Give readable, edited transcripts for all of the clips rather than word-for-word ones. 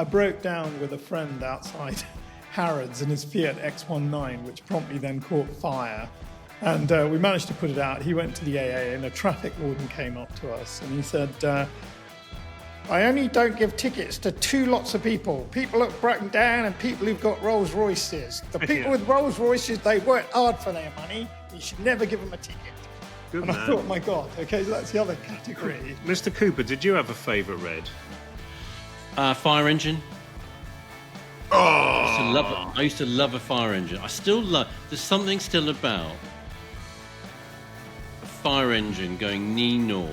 I broke down with a friend outside Harrods in his Fiat X19, which promptly then caught fire. And we managed to put it out. He went to the AA and a traffic warden came up to us and he said, I only don't give tickets to two lots of people. People that broken down and people who've got Rolls Royces. The people with Rolls Royces, they work hard for their money. You should never give them a ticket. Good and man. I thought, my God, okay, so that's the other category. Mr. Cooper, did you have a favourite red? Fire engine. Oh! I used to love a fire engine. I still love. There's something still about a fire engine going nor.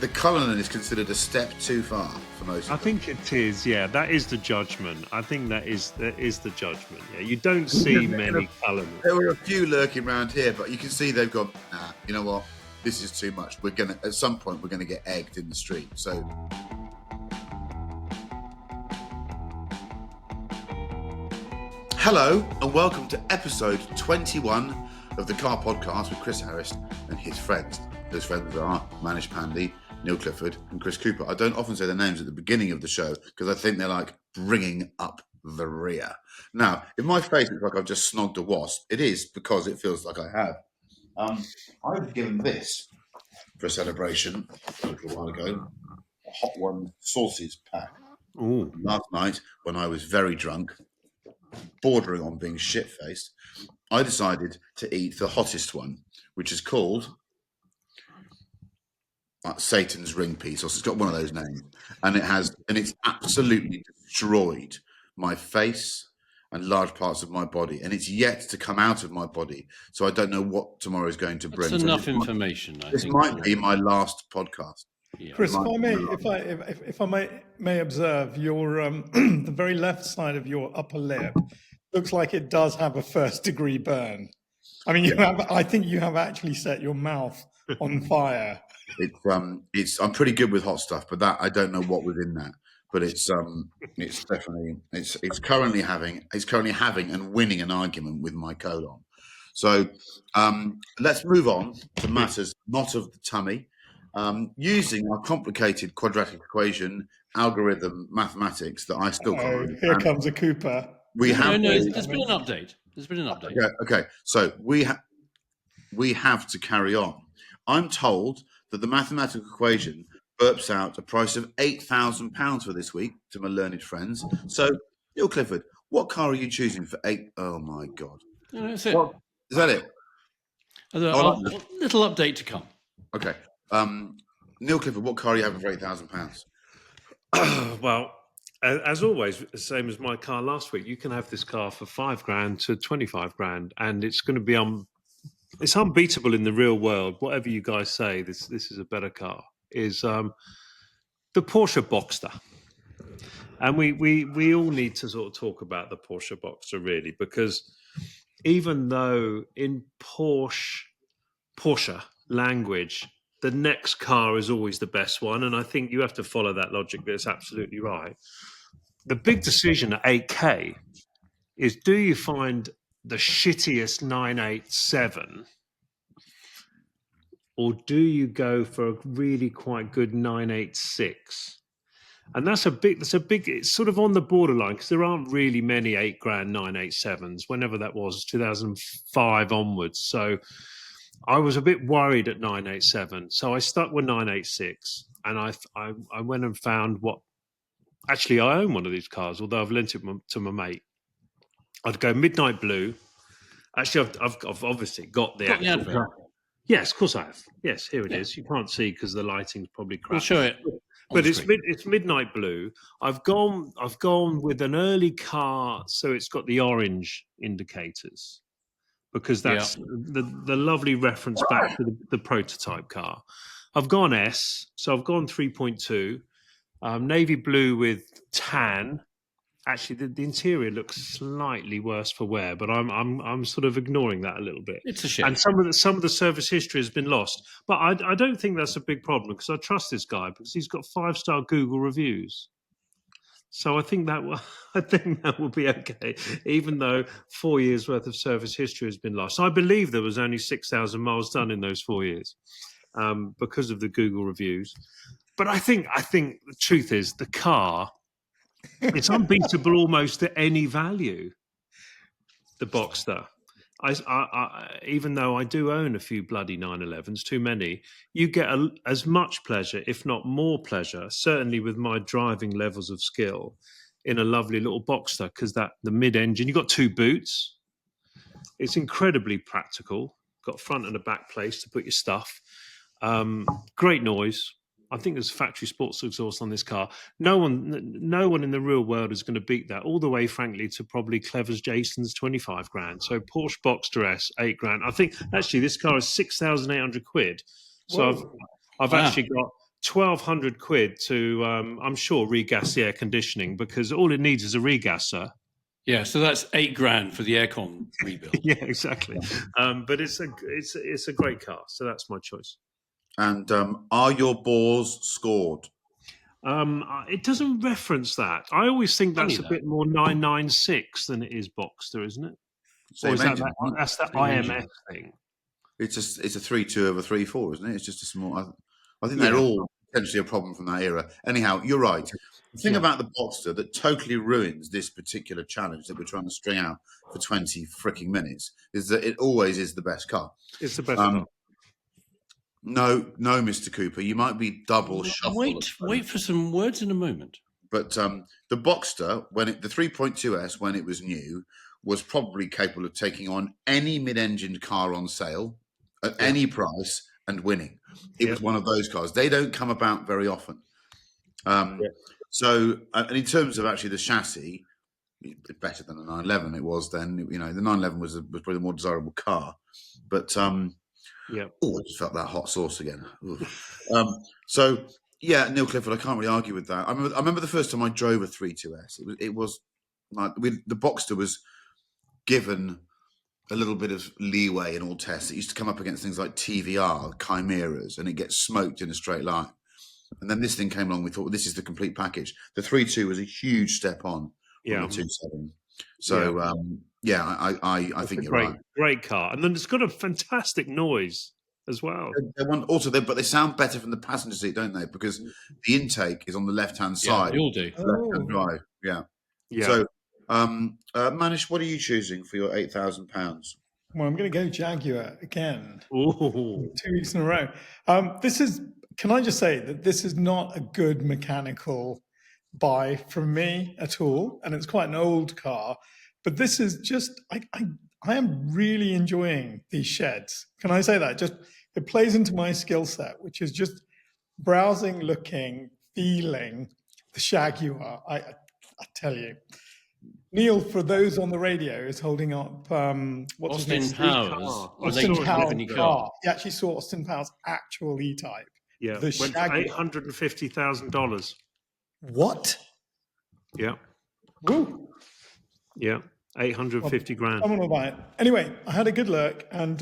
The Cullinan is considered a step too far for most I of them. think it is. Yeah, that is the judgment. I think that is the judgment. Yeah, you don't see many Cullinans. There were a few lurking around here, but you can see they've gone, nah, you know what? This is too much. At some point, we're gonna get egged in the street. So. Hello and welcome to episode 21 of the Car Podcast with Chris Harris and his friends. Those friends are Manish Pandey, Neil Clifford and Chris Cooper. I don't often say their names at the beginning of the show because I think they're like bringing up the rear. Now, if my face looks like I've just snogged a wasp, it is because it feels like I have. I was given this for a celebration a little while ago, a Hot One sauces pack. Ooh. Last night, when I was very drunk, bordering on being shit-faced, I decided to eat the hottest one, which is called Satan's ring pea sauce. It's got one of those names, and it's absolutely destroyed my face and large parts of my body, and it's yet to come out of my body. So I don't know what tomorrow is going to bring. That's enough information. This might be my last podcast. Yeah. Chris, if I may observe, your the very left side of your upper lip looks like it does have a first-degree burn. I mean, I think you have actually set your mouth on fire. I'm pretty good with hot stuff, but that I don't know what was in that. But it's currently having and winning an argument with my colon. So let's move on to matters not of the tummy. Using our complicated quadratic equation algorithm mathematics that I still can't understand. Here comes a Cooper. There's been an update. Okay. So we have to carry on. I'm told that the mathematical equation burps out a price of £8,000 for this week to my learned friends. So, Neil Clifford, what car are you choosing for eight? Oh my God! No, that's it. Is that it? A little update to come. Okay. Neil Clifford, what car are you having for £8,000? Well, as always, same as my car last week, you can have this car for $5,000 to $25,000, and it's going to be it's unbeatable in the real world. Whatever you guys say, this is a better car. Is the Porsche Boxster, and we all need to sort of talk about the Porsche Boxster really, because even though in Porsche language, the next car is always the best one, and I think you have to follow that logic. That's absolutely right. The big decision at 8K is: do you find the shittiest 987, or do you go for a really quite good 986? And that's a big. It's sort of on the borderline because there aren't really many $8,000 987s. Whenever that was, 2005 onwards. So I was a bit worried at 987, so I stuck with 986, and I went and found what. Actually, I own one of these cars, although I've lent it to my mate. I'd go midnight blue. Actually, I've obviously got the actual car. Yes, of course I have. Yes, here it is. You can't see because the lighting's probably crap. We'll show it. But it's midnight blue. I've gone with an early car, so it's got the orange indicators, because that's the lovely reference back to the prototype car. I've gone S, so I've gone 3.2, navy blue with tan. Actually, the interior looks slightly worse for wear, but I'm sort of ignoring that a little bit. It's a shame. And some of the service history has been lost, but I don't think that's a big problem because I trust this guy because he's got 5-star Google reviews. So I think that will be okay, even though 4 years worth of service history has been lost. I believe there was only 6,000 miles done in those 4 years because of the Google reviews. But I think the truth is the car It's unbeatable almost at any value. The Boxster. Even though I do own a few bloody 911s, too many, you get as much pleasure, if not more pleasure, certainly with my driving levels of skill, in a lovely little Boxster, because the mid-engine, you've got 2 boots. It's incredibly practical. Got a front and a back place to put your stuff. Great noise. I think there's factory sports exhaust on this car. No one in the real world is going to beat that. All the way, frankly, to probably Clever's Jason's 25 grand. So Porsche Boxster S 8 grand. I think actually this car is 6,800 quid. So Whoa. I've actually got 1,200 quid to I'm sure regas the air conditioning, because all it needs is a regasser. Yeah, so that's 8 grand for the aircon rebuild. Yeah, exactly. But it's a great car, so that's my choice. And are your bores scored? It doesn't reference that. I always think that's Funny a bit more 996 than it is Boxster, isn't it? Or Same is that engine, right? that's the Same engine. IMS thing? It's a 3.2 over 3.4, isn't it? It's just a small. I think they're all potentially a problem from that era. Anyhow, you're right. The thing about the Boxster that totally ruins this particular challenge that we're trying to string out for 20 freaking minutes is that it always is the best car. It's the best car. No, Mr. Cooper, you might be double shuffle. Wait for some words in a moment. But the Boxster, the 3.2S, when it was new, was probably capable of taking on any mid-engined car on sale at any price and winning. It was one of those cars. They don't come about very often. So, and in terms of actually the chassis, it's better than the 911 it was then. The 911 was probably the more desirable car. But I just felt that hot sauce again. So, yeah, Neil Clifford, I can't really argue with that. I remember the first time I drove a 3.2S. It was like the Boxster was given a little bit of leeway in all tests. It used to come up against things like TVR, Chimeras, and it gets smoked in a straight line. And then this thing came along. We thought, well, this is the complete package. The 3.2 was a huge step on the 2.7. So, I think you're right. Great car. And then it's got a fantastic noise as well. But they sound better from the passenger seat, don't they? Because the intake is on the left-hand side. They all do. Left-hand drive. Yeah. So, Manish, what are you choosing for your £8,000? Well, I'm going to go Jaguar again. Ooh. 2 weeks in a row. Can I just say that this is not a good mechanical buy from me at all, and it's quite an old car. But this is just, I am really enjoying these sheds. Can I say that? Just it plays into my skill set, which is just browsing, looking, feeling the Jaguar. I tell you. Neil, for those on the radio, is holding up what's Austin his name? Powers. Austin Powers' company car. He actually saw Austin Powers' actual E-Type. Yeah, The went for $850,000. What? Yeah, Woo! yeah, 850 grand. Someone will buy it. Anyway, I had a good look, and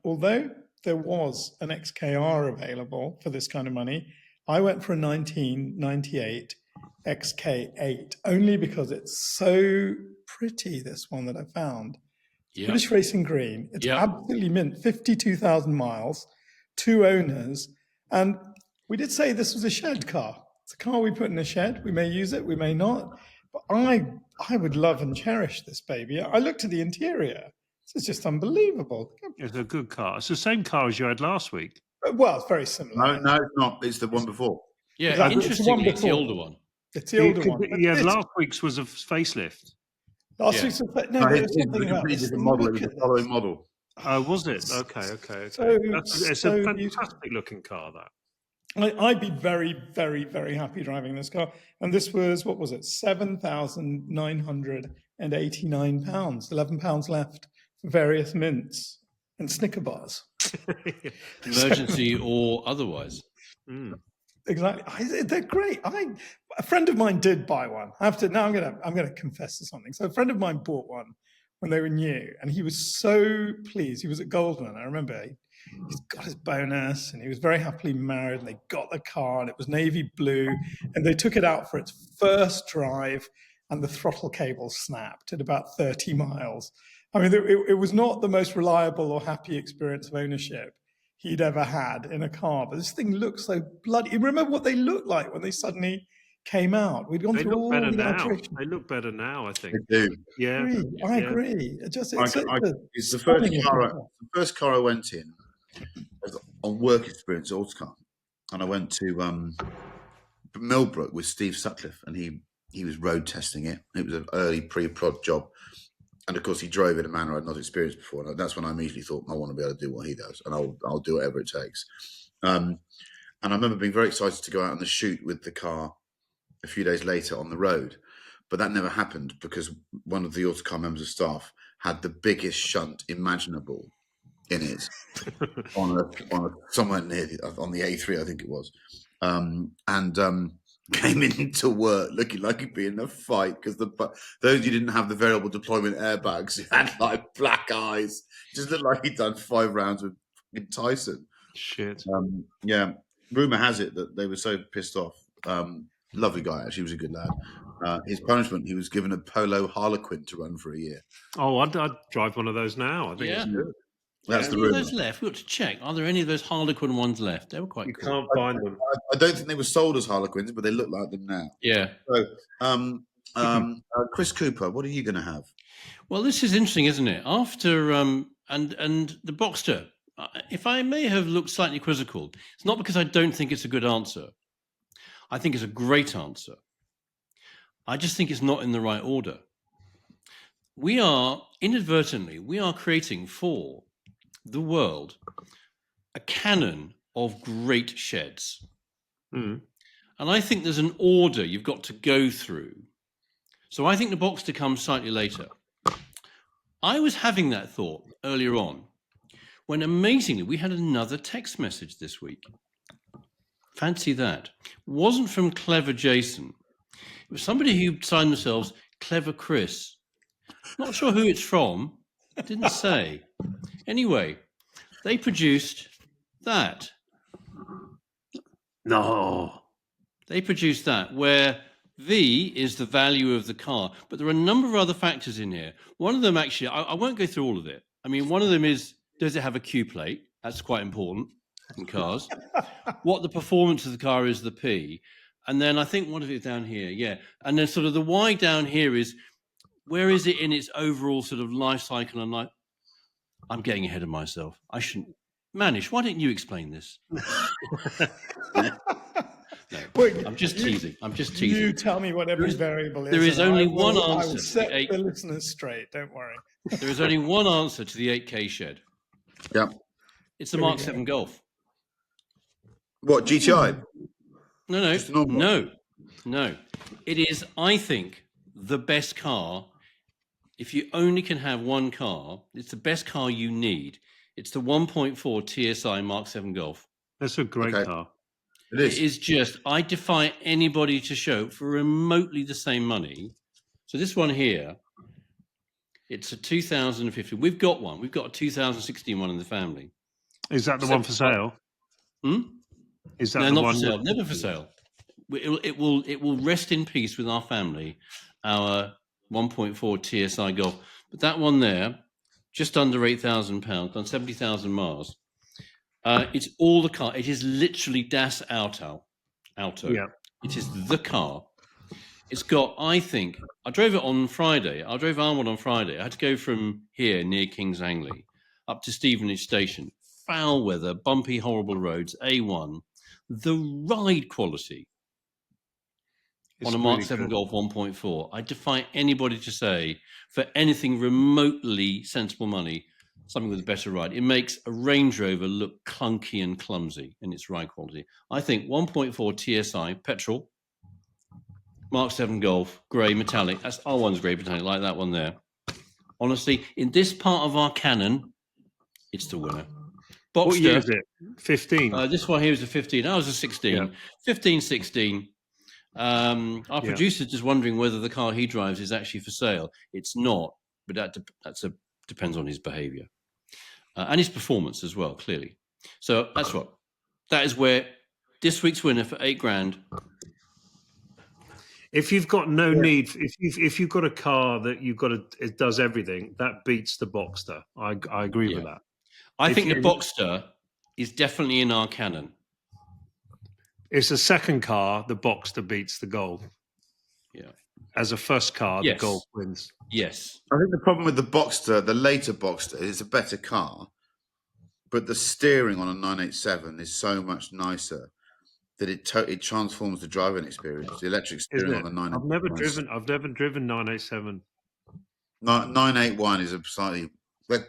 although there was an XKR available for this kind of money, I went for a 1998 XK8 only because it's so pretty. This one that I found, British Racing Green. It's absolutely mint. 52,000 miles, 2 owners, and we did say this was a shed car. It's a car we put in a shed. We may use it, we may not. But I would love and cherish this baby. I looked at the interior. This is just unbelievable. It's a good car. It's the same car as you had last week. Well, it's very similar. No, it's not. It's the one before. Yeah, Exactly. interestingly, it's the older one. It's the older one. Yeah, last week's was a facelift. Last week's no, but there's something about It's this. a model. It Look was at a following this. model. Was it? Okay. It's So a fantastic beautiful. looking car, that. I'd be very, very, very happy driving this car. And this was, what was it? £7,989. £11 left for various mints and Snicker bars. Emergency or otherwise. Exactly. They're great. A friend of mine did buy one. I'm gonna confess to something. So a friend of mine bought one when they were new, and he was so pleased. He was at Goldman. I remember he's got his bonus, and he was very happily married. And they got the car, and it was navy blue, and they took it out for its first drive, and the throttle cable snapped at about 30 miles. I mean, it was not the most reliable or happy experience of ownership he'd ever had in a car, but this thing looks so bloody. You remember what they looked like when they suddenly came out. We'd gone They through look all better the now. alterations. They look better now, I think. They do. Yeah. I Yeah. agree. It's such I, a it's the stunning looking car. first car I went in was on work experience at Autocar, and I went to Millbrook with Steve Sutcliffe, and he was road testing it. It was an early pre-prod job, and of course he drove in a manner I'd not experienced before. And that's when I immediately thought, I want to be able to do what he does, and I'll do whatever it takes. And I remember being very excited to go out on the shoot with the car a few days later on the road, but that never happened because one of the Autocar members of staff had the biggest shunt imaginable in it somewhere near on the A3, I think it was, and came into work looking like he'd be in a fight because those who didn't have the variable deployment airbags had like black eyes. Just looked like he'd done 5 rounds with Tyson. Shit. Yeah, rumor has it that they were so pissed off. Lovely guy, actually, he was a good lad. His punishment, he was given a Polo Harlequin to run for a year. Oh, I'd drive one of those now. I think it's Yeah. good. That's Are the any of rumor. those left? We've got to check. Are there any of those Harlequin ones left? They were quite You cool. can't find them. I don't think they were sold as Harlequins, but they look like them now. Yeah. So, Chris Cooper, what are you going to have? Well, this is interesting, isn't it? After and the Boxster, if I may have looked slightly quizzical, it's not because I don't think it's a good answer. I think it's a great answer. I just think it's not in the right order. We are creating for the world a canon of great sheds. Mm. And I think there's an order you've got to go through. So I think the Boxster comes slightly later. I was having that thought earlier on when amazingly we had another text message this week. Fancy that. Wasn't from Clever Jason. It was somebody who signed themselves Clever Chris. Not sure who it's from. Didn't say. Anyway, they produced that. No. They produced that where V is the value of the car, but there are a number of other factors in here. One of them, actually, I won't go through all of it. I mean, one of them is, does it have a Q plate? That's quite important in cars. What the performance of the car is, the P. And then I think one of it down here, yeah. And then sort of the Y down here is, where is it in its overall sort of life cycle and life? I'm getting ahead of myself. I shouldn't. Manish, why don't you explain this? No, Wait, I'm just teasing. I'm just teasing. You tell me what every variable is. there is and only I will- one I answer will to set the eight- the listeners straight. Don't worry. There is only one answer to the 8K shed. Yeah. It's the Here we Mark go. 7 Golf. What, GTI? Just a normal No. It is, I think, the best car. If you only can have one car, it's the best car you need. It's the 1.4 TSI Mark 7 Golf. That's a great Okay. car. It is. It is just, I defy anybody to show for remotely the same money. So this one here, it's a 2015. We've got one. We've got a 2016 one in the family. Is that the one for sale? Is that No, the not one? for sale. Never for sale. It will rest in peace with our family, our 1.4 TSI Golf. But that one there, just under £8,000, done 70,000 miles. It's all the car. It is literally Das Auto. Yeah. It is the car. It's got, I think, I drove it on Friday. I drove Armwood on Friday. I had to go from here near Kings Angley up to Stevenage Station. Foul weather, bumpy, horrible roads, A1. The ride quality on a Mark really 7 good. Golf 1.4. I defy anybody to say for anything remotely sensible money, something with a better ride. It makes a Range Rover look clunky and clumsy in its ride quality. I think 1.4 TSI, petrol, Mark 7 Golf, grey metallic. That's R1's grey metallic, like that one there. Honestly, in this part of our canon, it's the winner. Boxster, What year is it? 15. this one here is a 15. I was a 16. Yeah. 15, 16. Our producer's just wondering whether the car he drives is actually for sale. It's not, but that depends on his behaviour and his performance as well, clearly. So that is where this week's winner for £8,000. If you've got no need, if you've got a car that it does everything, that beats the Boxster. I agree with that. I think the Boxster is definitely in our canon. It's the second car, the Boxster beats the Golf. Yeah. As a first car, the Yes. Golf wins. Yes. I think the problem with the Boxster, the later Boxster, is it's a better car, but the steering on a 987 is so much nicer that it transforms the driving experience. The electric Is steering it? on the 987. I've never driven 987. 981 is a slightly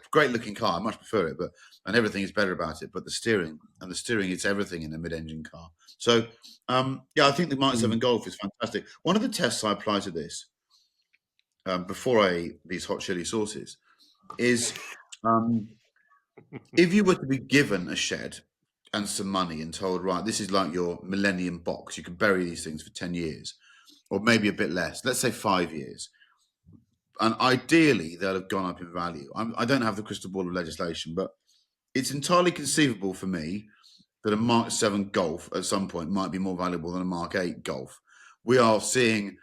great looking car. I much prefer it, and everything is better about it. But the steering it's everything in a mid-engine car. So I think the Mark 7 Golf is fantastic. One of the tests I apply to this before I eat these hot chili sauces is if you were to be given a shed and some money and told, right, this is like your millennium box, you can bury these things for 10 years or maybe a bit less, let's say 5 years. And ideally, they'll have gone up in value. I don't have the crystal ball of legislation, but it's entirely conceivable for me that a Mark 7 Golf at some point might be more valuable than a Mark 8 Golf. We are seeing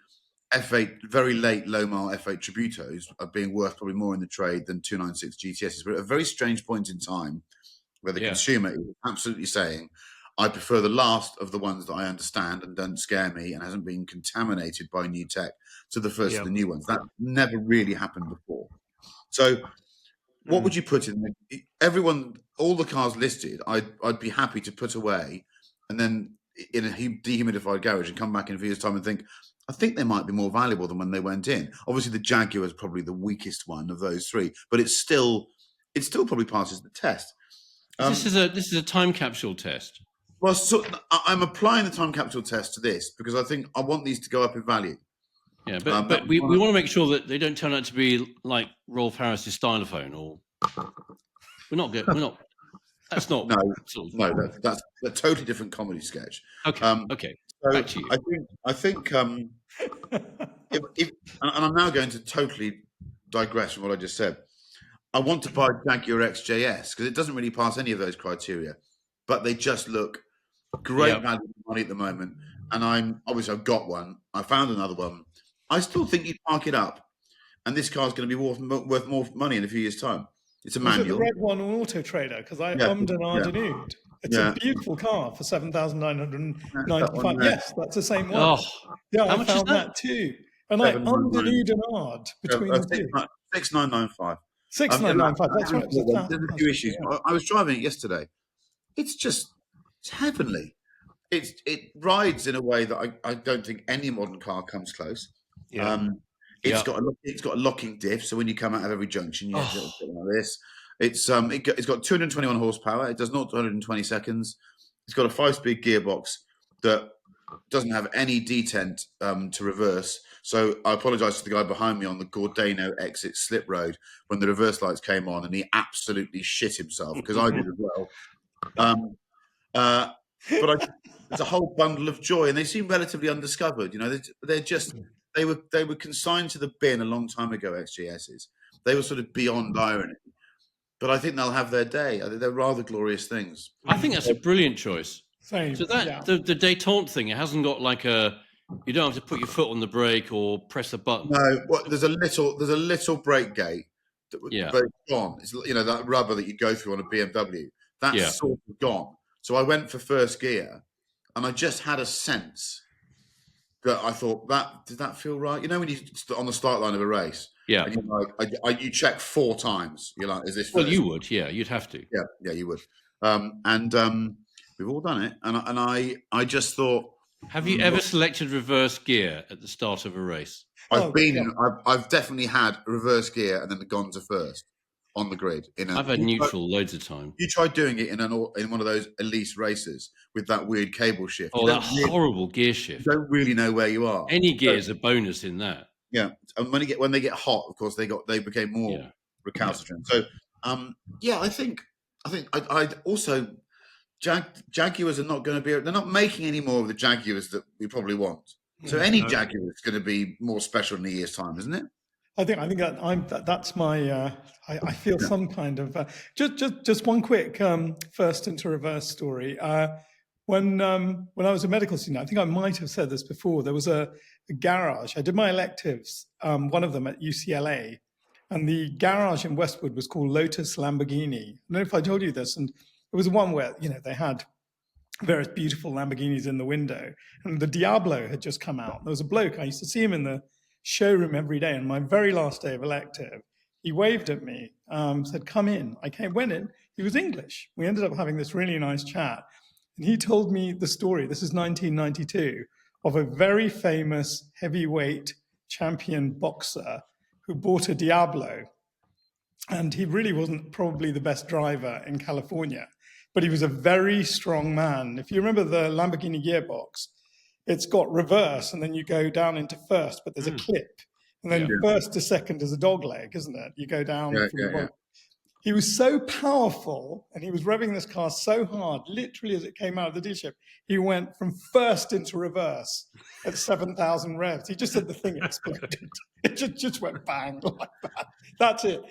F8, very late low-mile F8 Tributos are being worth probably more in the trade than 296 GTSs. We're at a very strange point in time where the consumer is absolutely saying, I prefer the last of the ones that I understand and don't scare me and hasn't been contaminated by new tech to the first of the new ones. That never really happened before. So what would you put in? Everyone, all the cars listed, I'd be happy to put away and then in a dehumidified garage and come back in a few years' time and think, I think they might be more valuable than when they went in. Obviously, the Jaguar is probably the weakest one of those three, but it still probably passes the test. This is a time capsule test. Well, so I'm applying the time capsule test to this because I think I want these to go up in value. Yeah, but we want to make sure that they don't turn out to be like Rolf Harris's stylophone, or we're not good. We're not. That's not. No, that's a totally different comedy sketch. Okay. Okay. So back to you. I think and I'm now going to totally digress from what I just said. I want to buy Jaguar XJS because it doesn't really pass any of those criteria, but they just look great value for money at the moment. And I've got one. I found another one. I still think you'd park it up, and this car's going to be worth more money in a few years' time. It's a manual. Was it the red one on Auto Trader? Because I ummed and ahed and oohed. It's a beautiful car for 7,995. Yes, that's the same one. Oh, yeah, how I much found is that? that too. And I ummed and oohed and ahed between the two. 6,995. 6,995. That's right. There's a few issues. Yeah. I was driving it yesterday. It's heavenly. It rides in a way that I don't think any modern car comes close. Yeah. It's got a locking diff, so when you come out of every junction, you get a bit like this. It's got 221 horsepower. It does 0 to 120 seconds. It's got a 5-speed gearbox that doesn't have any detent to reverse. So I apologise to the guy behind me on the Gordano exit slip road when the reverse lights came on, and he absolutely shit himself because I did as well. But it's a whole bundle of joy, and they seem relatively undiscovered. You know, they were consigned to the bin a long time ago. XGSs, they were sort of beyond irony, but I think they'll have their day. I think they're rather glorious things. I think that's a brilliant choice. Same. So the détente thing, it hasn't got like you don't have to put your foot on the brake or press a button. No, there's a little brake gate, but it's gone. It's that rubber that you go through on a BMW. That's sort of gone. So I went for first gear, and I just had a sense that I thought did that feel right? You know, when you on the start line of a race, and you're like, you check 4 times. You're like, is this? Well, you would, you'd have to. Yeah, you would. We've all done it, and I just thought. Have you ever selected reverse gear at the start of a race? I've definitely had reverse gear and then gone to first on the grid. I've had neutral loads of time. You tried doing it in one of those Elise races with that weird cable shift. Oh, that horrible gear shift. You don't really know where you are. Any gear is a bonus in that. Yeah, and when they get hot, of course they became more recalcitrant. So I think I'd also. Jaguars are not going to be. They're not making any more of the Jaguars that we probably want. So any Jaguar is going to be more special in a year's time, isn't it? I think that's my. I feel some kind of just one quick first into reverse story. When I was a medical student, I think I might have said this before. There was a garage. I did my electives, one of them at UCLA, and the garage in Westwood was called Lotus Lamborghini. I don't know if I told you this, and it was one where they had various beautiful Lamborghinis in the window. And the Diablo had just come out. There was a bloke, I used to see him in the showroom every day. And my very last day of elective, he waved at me, said, come in. Went in. He was English. We ended up having this really nice chat. And he told me the story, this is 1992, of a very famous heavyweight champion boxer who bought a Diablo. And he really wasn't probably the best driver in California, but he was a very strong man. If you remember the Lamborghini gearbox, it's got reverse and then you go down into first, but there's a clip. And then first to second is a dog leg, isn't it? You go down. He was so powerful and he was revving this car so hard, literally as it came out of the dealership, he went from first into reverse at 7,000 revs. He just said the thing exploded. It just went bang like that. That's it.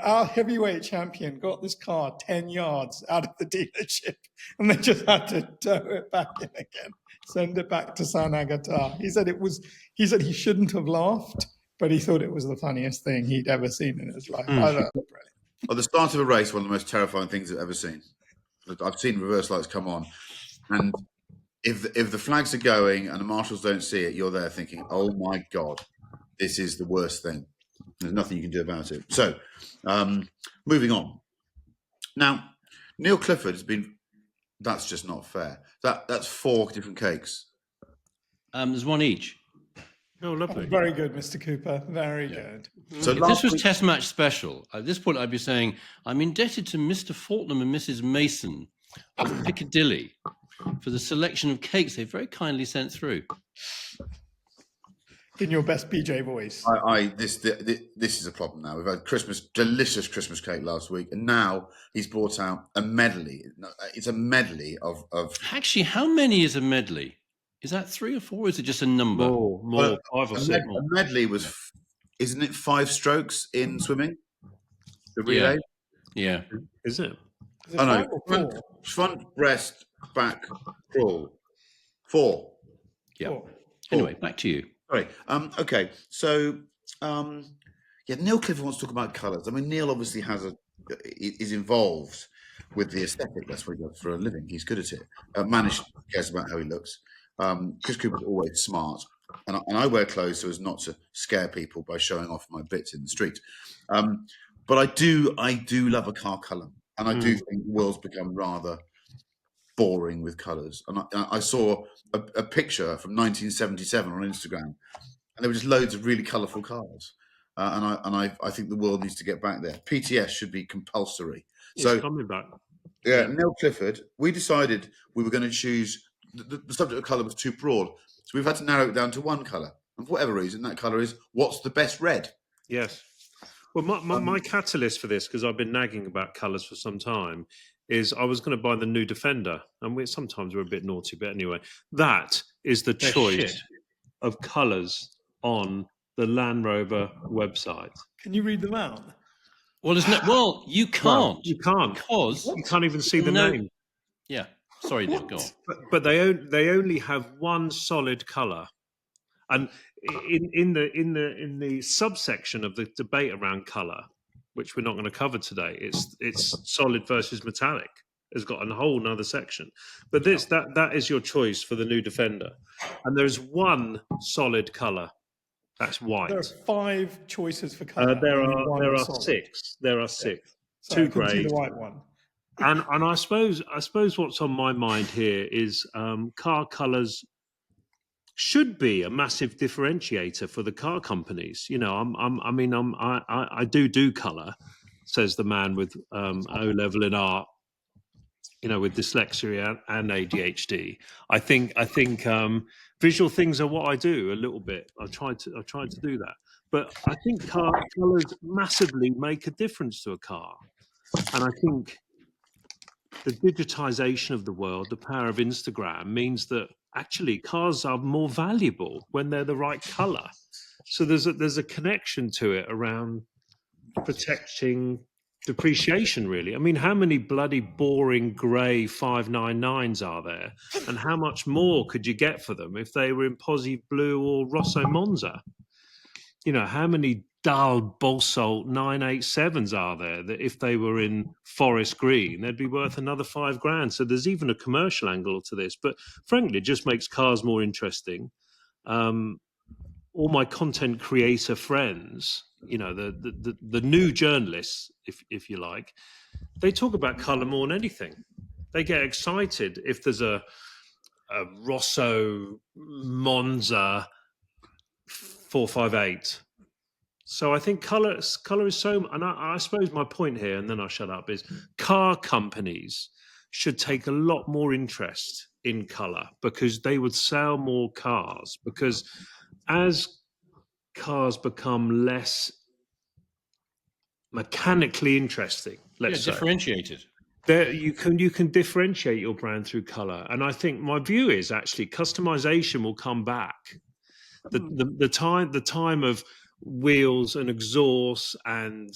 Our heavyweight champion got this car 10 yards out of the dealership and they just had to tow it back in again, send it back to San Agata. He said he shouldn't have laughed, but he thought it was the funniest thing he'd ever seen in his life. I thought it was brilliant. At the start of a race, one of the most terrifying things I've ever seen. I've seen reverse lights come on, and if the flags are going and the marshals don't see it, you're there thinking, "Oh my God, this is the worst thing." There's nothing you can do about it. So, moving on. Now, Neil Clifford has been. That's just not fair. That's 4 different cakes. There's one each. Oh, lovely. Very good, Mr. Cooper. Very good. So If this was Test Match Special, at this point I'd be saying, I'm indebted to Mr. Fortnum and Mrs. Mason of Piccadilly for the selection of cakes they very kindly sent through. In your best BJ voice. This is a problem now. We've had delicious Christmas cake last week, and now he's brought out a medley. It's a medley of. Actually, how many is a medley? Is that 3 or 4? Or is it just a number? More, 5 or 6. A medley was, isn't it 5 strokes in swimming? The relay? Yeah. Is it? Is it Front, breast, back, crawl. 4. Yeah. 4. Anyway, back to you. Sorry. Okay. So, Neil Clifford wants to talk about colours. I mean, Neil obviously is involved with the aesthetic. That's what he does for a living. He's good at it. Cares about how he looks. Chris Cooper's always smart, and I wear clothes so as not to scare people by showing off my bits in the street. But I do love a car colour, and I do think the world's become rather boring with colours. And I saw a picture from 1977 on Instagram, and there were just loads of really colourful cars. And I think the world needs to get back there. PTS should be compulsory. It's coming back. Yeah, Neil Clifford. We decided we were going to choose. The subject of colour was too broad, so we've had to narrow it down to one colour. And for whatever reason, that colour is what's the best red? Yes. Well, my catalyst for this, because I've been nagging about colours for some time, is I was going to buy the new Defender, and sometimes we're a bit naughty, but anyway, that is the choice of colours on the Land Rover website. Can you read them out? Well, you can't. You can't. Because you can't even see the name. Yeah. Sorry, Neil, go on. But they only have one solid colour, and in the subsection of the debate around colour, which we're not going to cover today, it's solid versus metallic. Has got a whole nother section, but that is your choice for the new Defender, and there's one solid colour. That's white. There are 5 choices for colour. There are 6. There are 6. So 2 grades. The white one. And I suppose what's on my mind here is car colours should be a massive differentiator for the car companies. You know, I do colour, says the man with O level in art. You know, with dyslexia and ADHD. I think visual things are what I do a little bit. I tried to do that, but I think car colours massively make a difference to a car, and I think the digitization of the world, the power of Instagram, means that actually cars are more valuable when they're the right color. So there's a connection to it around protecting depreciation, really. I mean, how many bloody boring grey 599s are there? And how much more could you get for them if they were in Posi Blue or Rosso Monza? You know, how many dull basalt 987s are there that if they were in forest green, they'd be worth another $5,000. So there's even a commercial angle to this. But frankly, it just makes cars more interesting. All my content creator friends, the new journalists, if you like, they talk about color more than anything. They get excited if there's a Rosso Monza 458. So I think color is so, and I suppose my point here, and then I'll shut up, is car companies should take a lot more interest in color because they would sell more cars. Because as cars become less mechanically interesting, let's say, differentiated. there you can differentiate your brand through color. And I think my view is actually customization will come back. The time of wheels and exhausts and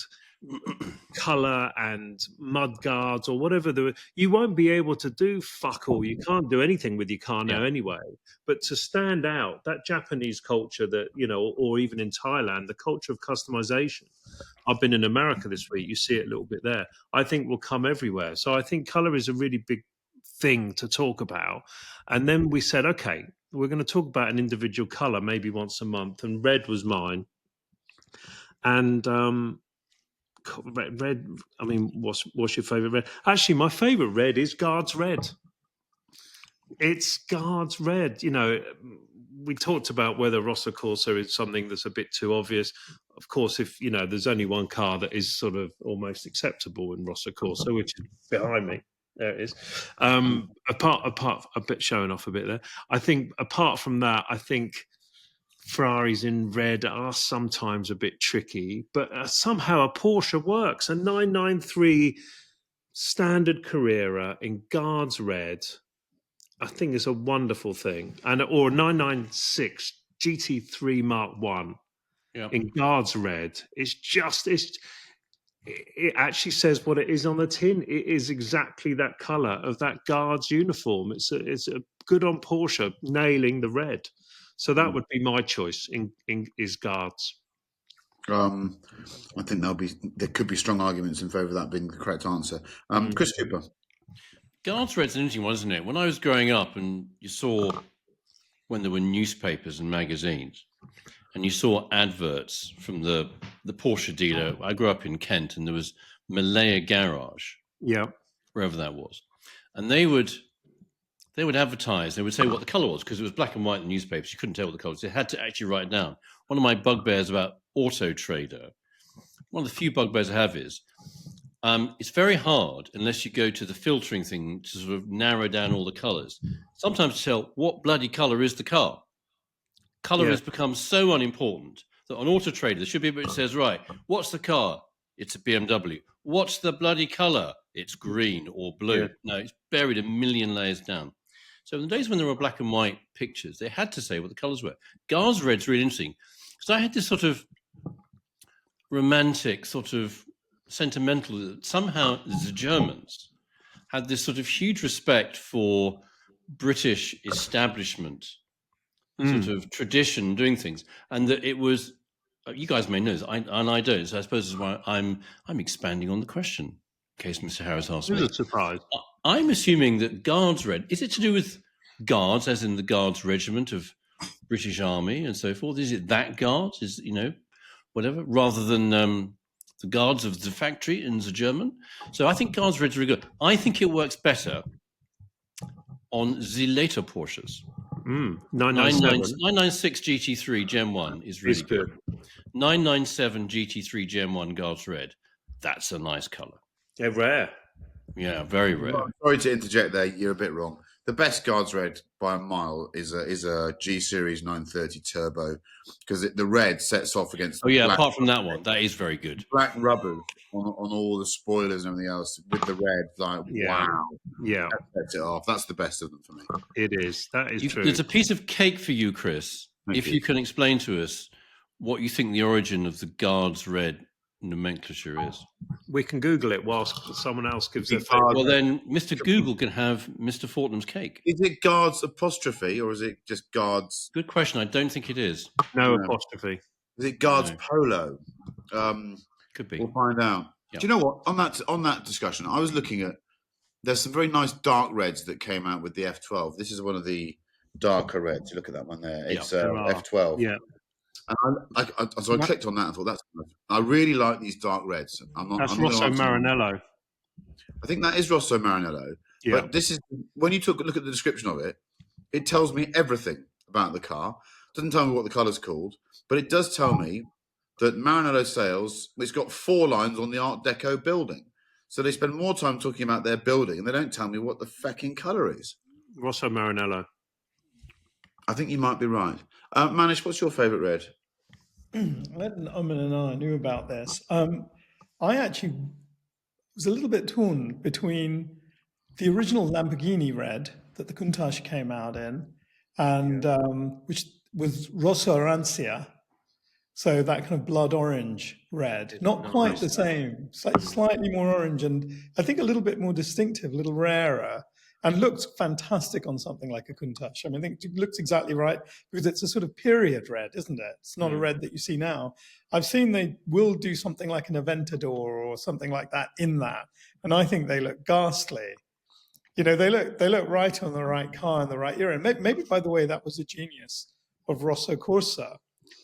color and mud guards or whatever, you won't be able to do fuck all. You can't do anything with your car now anyway. But to stand out, that Japanese culture that, or even in Thailand, the culture of customization. I've been in America this week. You see it a little bit there. I think will come everywhere. So I think color is a really big thing to talk about. And then we said, okay, we're going to talk about an individual color maybe once a month. And red was mine. And red. I mean, what's your favorite red? Actually, my favorite red is Guards Red. It's Guards Red. We talked about whether Rosso Corsa is something that's a bit too obvious. Of course, if there's only one car that is sort of almost acceptable in Rosso Corsa, which is behind me. There it is. Apart a bit showing off a bit there. I think apart from that, I think Ferraris in red are sometimes a bit tricky, but somehow a Porsche works. A 993 standard Carrera in Guards Red, I think is a wonderful thing. Or a 996 GT3 Mark 1 in Guards Red. It actually says what it is on the tin. It is exactly that color of that Guards uniform. It's a good on Porsche nailing the red. So that would be my choice in is Guards. I think there could be strong arguments in favour of that being the correct answer. Chris Cooper. Guards Red's an interesting one, isn't it? When I was growing up and you saw when there were newspapers and magazines and you saw adverts from the Porsche dealer. I grew up in Kent and there was Malaya Garage. Yeah. Wherever that was. And they would advertise, they would say what the color was because it was black and white in the newspapers. You couldn't tell what the color was. They had to actually write it down. One of my bugbears about Auto Trader, one of the few bugbears I have is it's very hard unless you go to the filtering thing to sort of narrow down all the colors. Sometimes to tell what bloody color is the car. Color has become so unimportant that on Auto Trader there should be a bit that says, right, what's the car? It's a BMW. What's the bloody color? It's green or blue. Yeah. No, it's buried a million layers down. So in the days when there were black and white pictures, they had to say what the colors were. Guards Red's really interesting because I had this sort of romantic, sort of sentimental, somehow the Germans had this sort of huge respect for British establishment, sort of tradition doing things, and that it was, you guys may know this, and I don't, so I suppose this is why I'm expanding on the question, in case Mr. Harris asks me. It's a surprise. I'm assuming that Guards Red, is it to do with guards, as in the Guards Regiment of British Army and so forth? Is it that Guards, is, whatever, rather than the Guards of the factory in the German? So I think Guards Red's really good. I think it works better on the later Porsches. 996 GT3 Gen 1 is really good. 997 GT3 Gen 1 Guards Red, that's a nice color. They're rare. Yeah, very rare. Sorry to interject there, you're a bit wrong. The best Guards Red by a mile is a G Series 930 Turbo because the red sets off against. Black, apart from that one, that is very good. Black rubber on all the spoilers and everything else with the red, wow, that sets it off. That's the best of them for me. It is. That is true. There's a piece of cake for you, Chris. If you can explain to us what you think the origin of the Guards Red nomenclature is. We can Google it whilst someone else gives it. Well, then Mr. Google can have Mr. Fortnum's cake. Is it Guards apostrophe or is it just Guards? Good question. I don't think it is. No apostrophe. Is it Guards Polo? Could be. We'll find out. Yeah. Do you know what? On that discussion, I was looking at. There's some very nice dark reds that came out with the F12. This is one of the darker reds. You look at that one there. It's There are. F12. Yeah, And so I clicked on that and thought that's nice. I really like these dark reds. that's I'm not Rosso going to Maranello. I think that is Rosso Maranello. Yeah, But this is when you took a look at the description of it, it tells me everything about the car. It doesn't tell me what the colour's called, but it does tell me that Maranello sales, it's got 4 lines on the Art Deco building. So they spend more time talking about their building and they don't tell me what the fecking colour is. Rosso Maranello. I think you might be right. Manish, what's your favourite red? I knew about this. I actually was a little bit torn between the original Lamborghini red that the Countach came out in, and which was Rosso Arancia, so that kind of blood orange red. Not quite the same, slightly more orange, and I think a little bit more distinctive, a little rarer, and looks fantastic on something like a Countach. I mean, I think it looks exactly right because it's a sort of period red, isn't it? It's not a red that you see now. I've seen they will do something like an Aventador or something like that in that, and I think they look ghastly. You know, they look right on the right car in the right era. And maybe, by the way, that was a genius of Rosso Corsa.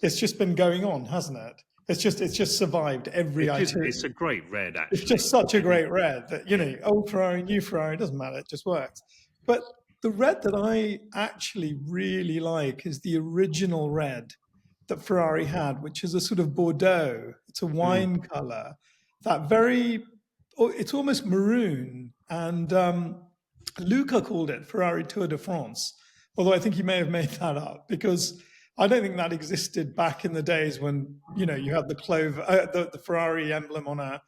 It's just been going on, hasn't it? It's just survived every iteration. It's a great red, actually. It's just such a great red that, you know, old Ferrari, new Ferrari, it doesn't matter, it just works. But the red that I actually really like is the original red that Ferrari had, which is a sort of Bordeaux. It's a wine color, that it's almost maroon. And Luca called it Ferrari Tour de France, although I think he may have made that up because I don't think that existed back in the days when, you know, you had the Ferrari emblem on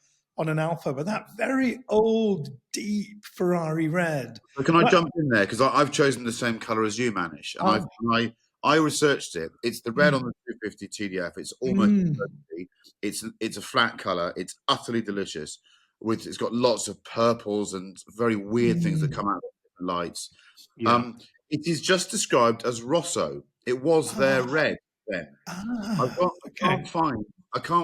an Alfa, but that very old, deep Ferrari red. So can I jump in there? Because I've chosen the same colour as you, Manish. And I researched it. It's the red on the 250 TDF. It's almost dirty. It's a flat colour. It's utterly delicious. It's got lots of purples and very weird things that come out of different lights. Yeah. It is just described as Rosso. It was their red then. I can't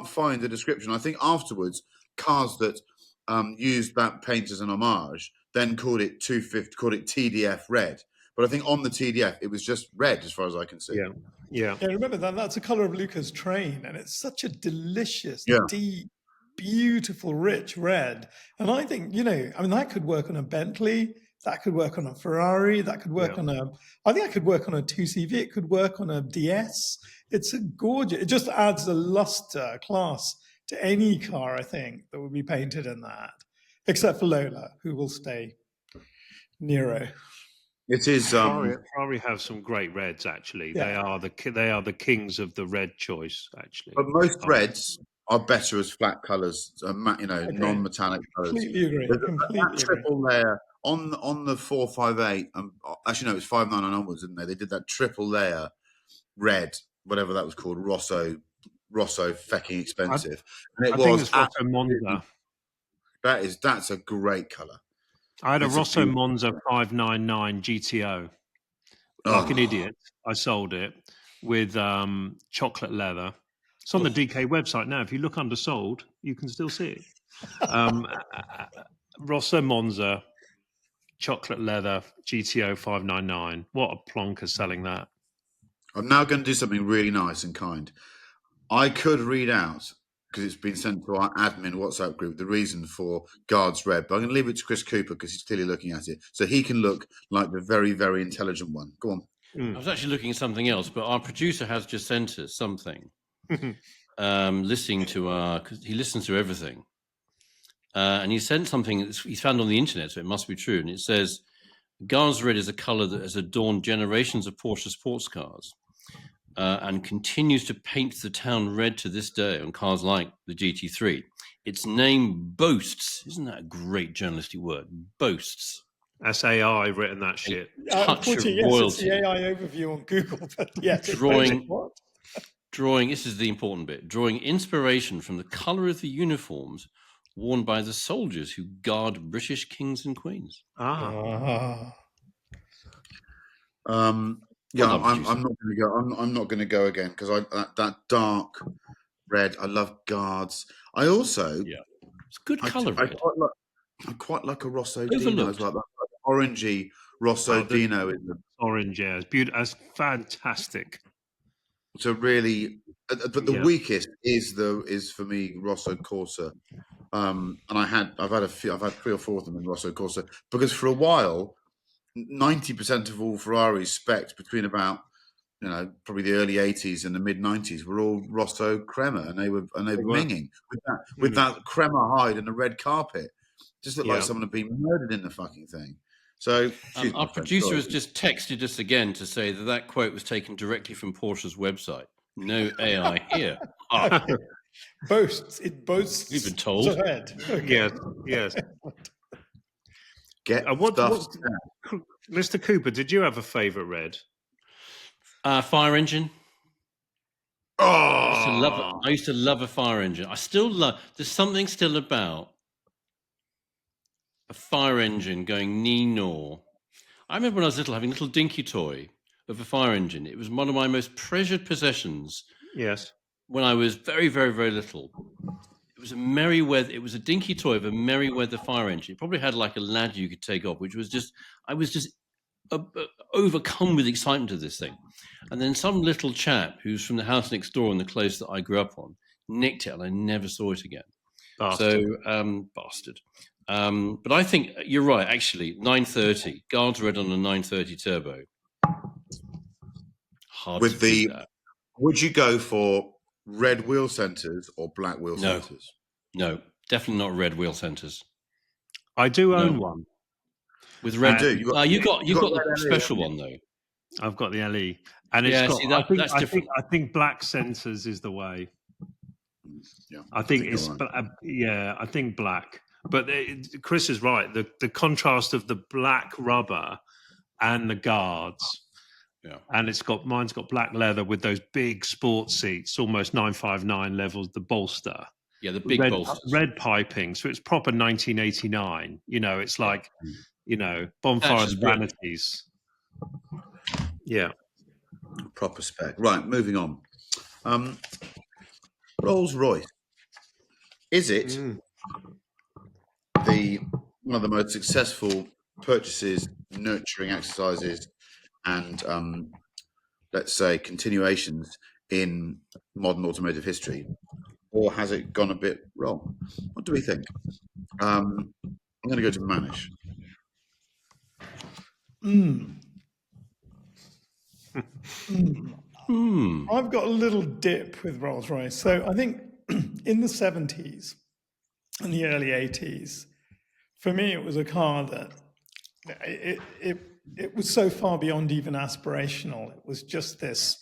find the description. I think afterwards, cars that used that paint as an homage then called it 250, called it TDF red. But I think on the TDF, it was just red as far as I can see. Yeah. Remember that's the color of Luca's train, and it's such a delicious, deep, beautiful, rich red. And I think, you know, I mean, that could work on a Bentley, that could work on a Ferrari, that could work on I think that could work on a 2CV, it could work on a DS. It's a gorgeous, it just adds a luster, class to any car, I think, that would be painted in that, except for Lola, who will stay Nero. It is. Ferrari have some great reds, actually. Yeah. They are the kings of the red choice, actually. But most reds are better as flat colours, non-metallic colours. Completely agree. That triple layer on the 458, actually no, it's 599 onwards, didn't they? They did that triple layer red, whatever that was called, Rosso fecking expensive, and I think it's Rosso Monza. That's a great colour. I had a Rosso Monza 599 GTO. Like an idiot, I sold it with chocolate leather. It's on the DK website now. If you look under sold, you can still see it. Rosso Monza, chocolate leather, GTO 599. What a plonker selling that. I'm now going to do something really nice and kind. I could read out, because it's been sent to our admin WhatsApp group, the reason for Guards Red. But I'm going to leave it to Chris Cooper because he's clearly looking at it. So he can look like the very, very intelligent one. Go on. I was actually looking at something else, but our producer has just sent us something. Listening to because he listens to everything. And he sent something that he's found on the internet, so it must be true. And it says, Guards Red is a color that has adorned generations of Porsche sports cars. And continues to paint the town red to this day on cars like the GT3. Its name boasts, isn't that a great journalistic word? Boasts. That's AI written that shit. Touch of yes, royalty. it's the AI overview on Google, but yes, drawing. This is the important bit. Drawing inspiration from the color of the uniforms worn by the soldiers who guard British kings and queens. Yeah, I'm not going to go. I'm not going to go again because that dark red. I love guards. I also, Yeah. It's good I, colour I red. quite like a Rosso Dino Overlooked. as well. That orangey Rosso Dino is Orange, yeah, it's beautiful. That's fantastic. it's a really, but the Yeah. weakest is for me Rosso Corsa. And I've had 3 or 4 of them in Rosso Corsa because for a while, 90% of all Ferraris spec'd between about probably the early 80s and the mid 90s were all Rosso Crema, and they were minging with that crema hide and the red carpet. Just looked like someone had been murdered in the fucking thing. So Our producer has just texted us again to say that quote was taken directly from Porsche's website. No AI here. Okay. It boasts. You've been told. Ahead. Okay. Yes. get What, stuff. Mr. Cooper, did you have a favourite red? Fire engine. Oh, I used to love a fire engine. I still love. There's something still about a fire engine going nee-naw. I remember when I was little having a little dinky toy of a fire engine. It was one of my most treasured possessions. Yes. When I was very, very, very little. It was a Merryweather. It was a dinky toy of a Merryweather fire engine. It probably had like a ladder you could take off, which was just. I was just overcome with excitement of this thing. And then some little chap who's from the house next door in the close that I grew up on nicked it, and I never saw it again. Bastard. So, bastard. But I think you're right, actually. 930, guards red on a 930 turbo. Hard with to beat that. Would you go for red wheel centers or black wheel centers? No, definitely not red wheel centers. I do own one. With red, you got you've got the red special LE, one though. I've got the LE, and it's Yeah, got. see, that's different. I think black sensors is the way. Yeah, I think it's. right. I think black. But Chris is right. The contrast of the black rubber and the guards. Yeah. And mine's got black leather with those big sports seats, almost 959 levels. The bolster. Yeah, the big bolsters. Red piping, so it's proper 1989. It's like, Bonfire and Vanities. Yeah. Proper spec. Right, moving on. Rolls Royce. Is it one of the most successful purchases, nurturing exercises, and let's say continuations in modern automotive history, or has it gone a bit wrong? What do we think? I'm going to go to Manish. I've got a little dip with Rolls-Royce. So I think in the 70s and the early 80s, for me, it was a car that it was so far beyond even aspirational. It was just this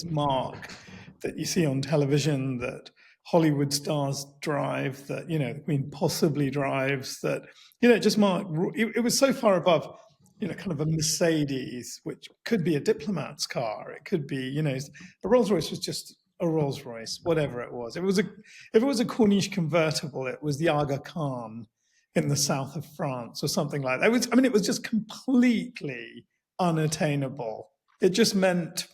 mark that you see on television, that Hollywood stars drive, that the Queen possibly drives, that just marked. It was so far above kind of a Mercedes, which could be a diplomat's car. It could be a Rolls-Royce was just a Rolls-Royce, whatever it was. If it was a Corniche convertible, it was the Aga Khan in the south of France or something like that. It was just completely unattainable. It just meant,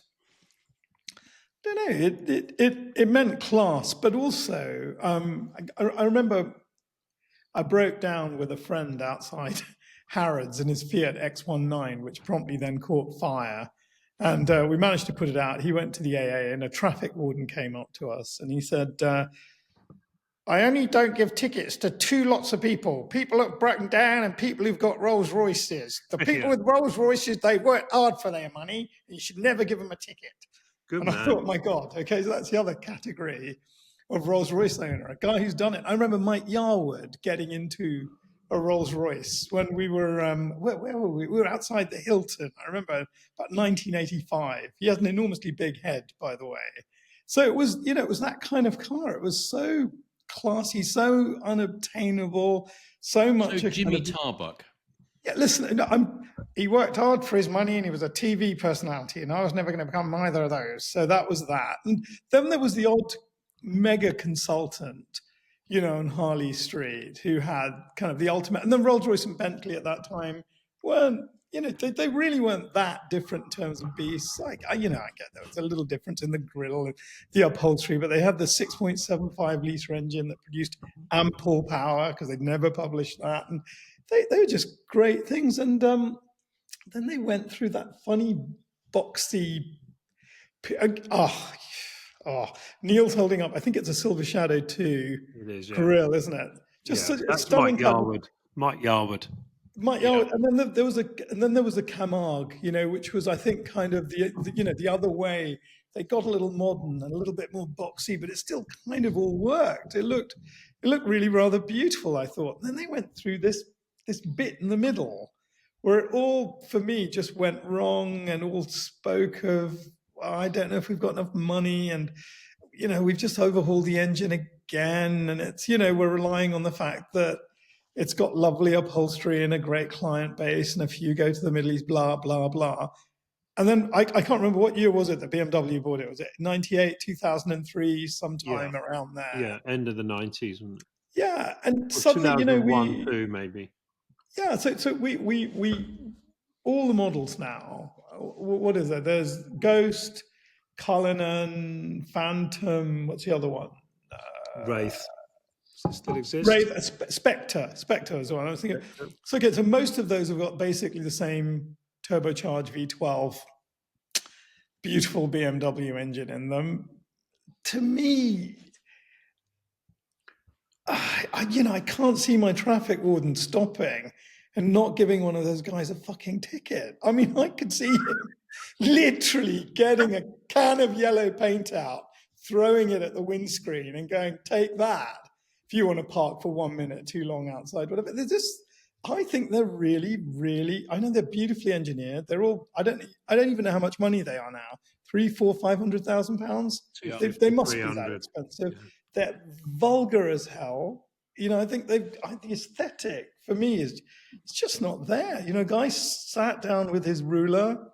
I don't know, it meant class, but also I remember I broke down with a friend outside Harrods in his Fiat X19, which promptly then caught fire. And we managed to put it out. He went to the AA, and a traffic warden came up to us, and he said, I only don't give tickets to 2 lots of people who've broken down and people who've got Rolls Royces. The people with Rolls Royces, they work hard for their money, and you should never give them a ticket. Good and man. I thought, my God, okay, so that's the other category of Rolls Royce owner, a guy who's done it. I remember Mike Yarwood getting into a Rolls Royce when we were, where were we? We were outside the Hilton. I remember about 1985. He has an enormously big head, by the way. So it was, it was that kind of car. It was so classy, so unobtainable, so much. So Jimmy Tarbuck. Yeah, listen, he worked hard for his money, and he was a TV personality, and I was never going to become either of those. So that was that. And then there was the odd mega consultant, on Harley Street, who had kind of the ultimate. And then Rolls-Royce and Bentley at that time weren't, they really weren't that different in terms of beasts. Like, I get there was a little difference in the grille and the upholstery, but they had the 6.75 litre engine that produced ample power because they'd never published that. And they were just great things. And then they went through that funny, boxy. Neil's holding up. I think it's a Silver Shadow 2 It is, yeah. grill, isn't it? Just Yeah, such a that's stunning Mike Yarwood. Mike Yarwood. and then there was a Camargue, which was, I think, kind of the other way. They got a little modern and a little bit more boxy, but it still kind of all worked. It looked really rather beautiful, I thought. And then they went through this bit in the middle where it all, for me, just went wrong and all spoke of, I don't know if we've got enough money, and we've just overhauled the engine again, and it's we're relying on the fact that it's got lovely upholstery and a great client base, and if you go to the Middle East, blah blah blah. And then I can't remember what year was it that BMW bought it. Was it 98, 2003, sometime around there? Yeah, end of the 90s, wasn't it? Yeah, and Or suddenly 2001, 2 maybe. Yeah, so we all the models now. What is there? There's Ghost, Cullinan, Phantom. What's the other one? Wraith. Does it still exist? Wraith, Spectre as well. I was thinking. So okay, so most of those have got basically the same turbocharged V12, beautiful BMW engine in them. To me, I can't see my traffic warden stopping and not giving one of those guys a fucking ticket. I mean, I could see him literally getting a can of yellow paint out, throwing it at the windscreen and going, take that if you want to park for 1 minute too long outside, whatever. I think they're really, really, I know they're beautifully engineered. They're all, I don't even know how much money they are now. 300,000, 400,000, £500,000? They must be that expensive. Yeah. They're vulgar as hell. I think the aesthetic for me is it's just not there. Guy sat down with his ruler.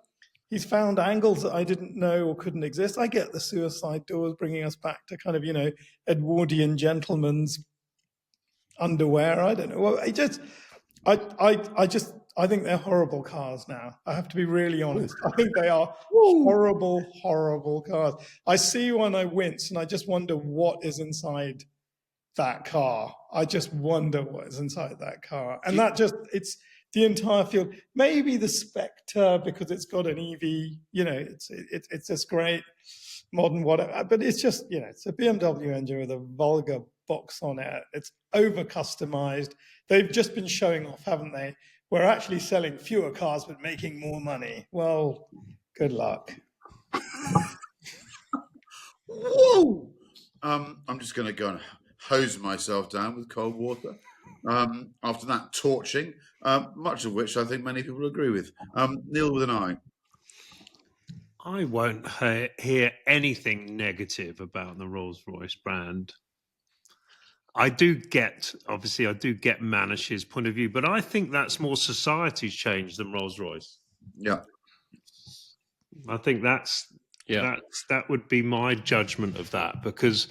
He's found angles that I didn't know or couldn't exist. I get the suicide doors bringing us back to kind of, Edwardian gentleman's underwear. I don't know. Well, I think they're horrible cars now. I have to be really honest. I think they are horrible, horrible cars. I see one, I wince, and I just wonder what is inside that car. I just wonder what is inside that car. And it's the entire field. Maybe the Spectre, because it's got an EV, it's this great modern whatever. But it's just, it's a BMW engine with a vulgar box on it. It's over customized. They've just been showing off, haven't they? We're actually selling fewer cars but making more money. Well, good luck. Whoa! I'm just going to go and hose myself down with cold water after that torching, much of which I think many people agree with. Neil with an eye. I won't hear anything negative about the Rolls-Royce brand. I do get Manish's point of view, but I think that's more society's change than Rolls-Royce. Yeah. I think that would be my judgment of that, because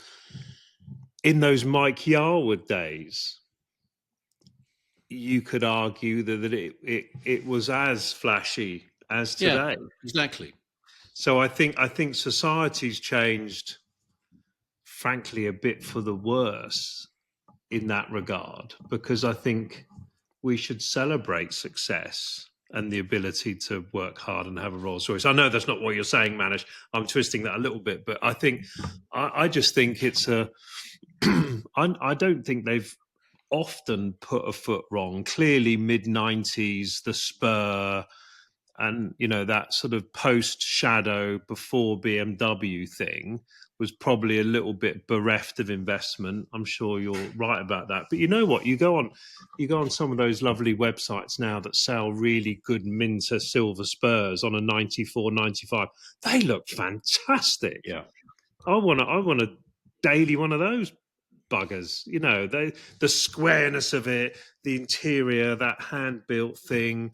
in those Mike Yarwood days, you could argue that it was as flashy as today. Yeah, exactly. So I think society's changed, frankly, a bit for the worse in that regard, because I think we should celebrate success and the ability to work hard and have a Rolls Royce. I know that's not what you're saying, Manish. I'm twisting that a little bit, but I think I just think it's I don't think they've often put a foot wrong. Clearly, mid-90s, the Spur, and that sort of post-Shadow before BMW thing was probably a little bit bereft of investment. I'm sure you're right about that. But you know what? You go on some of those lovely websites now that sell really good Minter silver Spurs on a 94, 95. They look fantastic. Yeah. I want a daily one of those buggers. The squareness of it, the interior, that hand-built thing.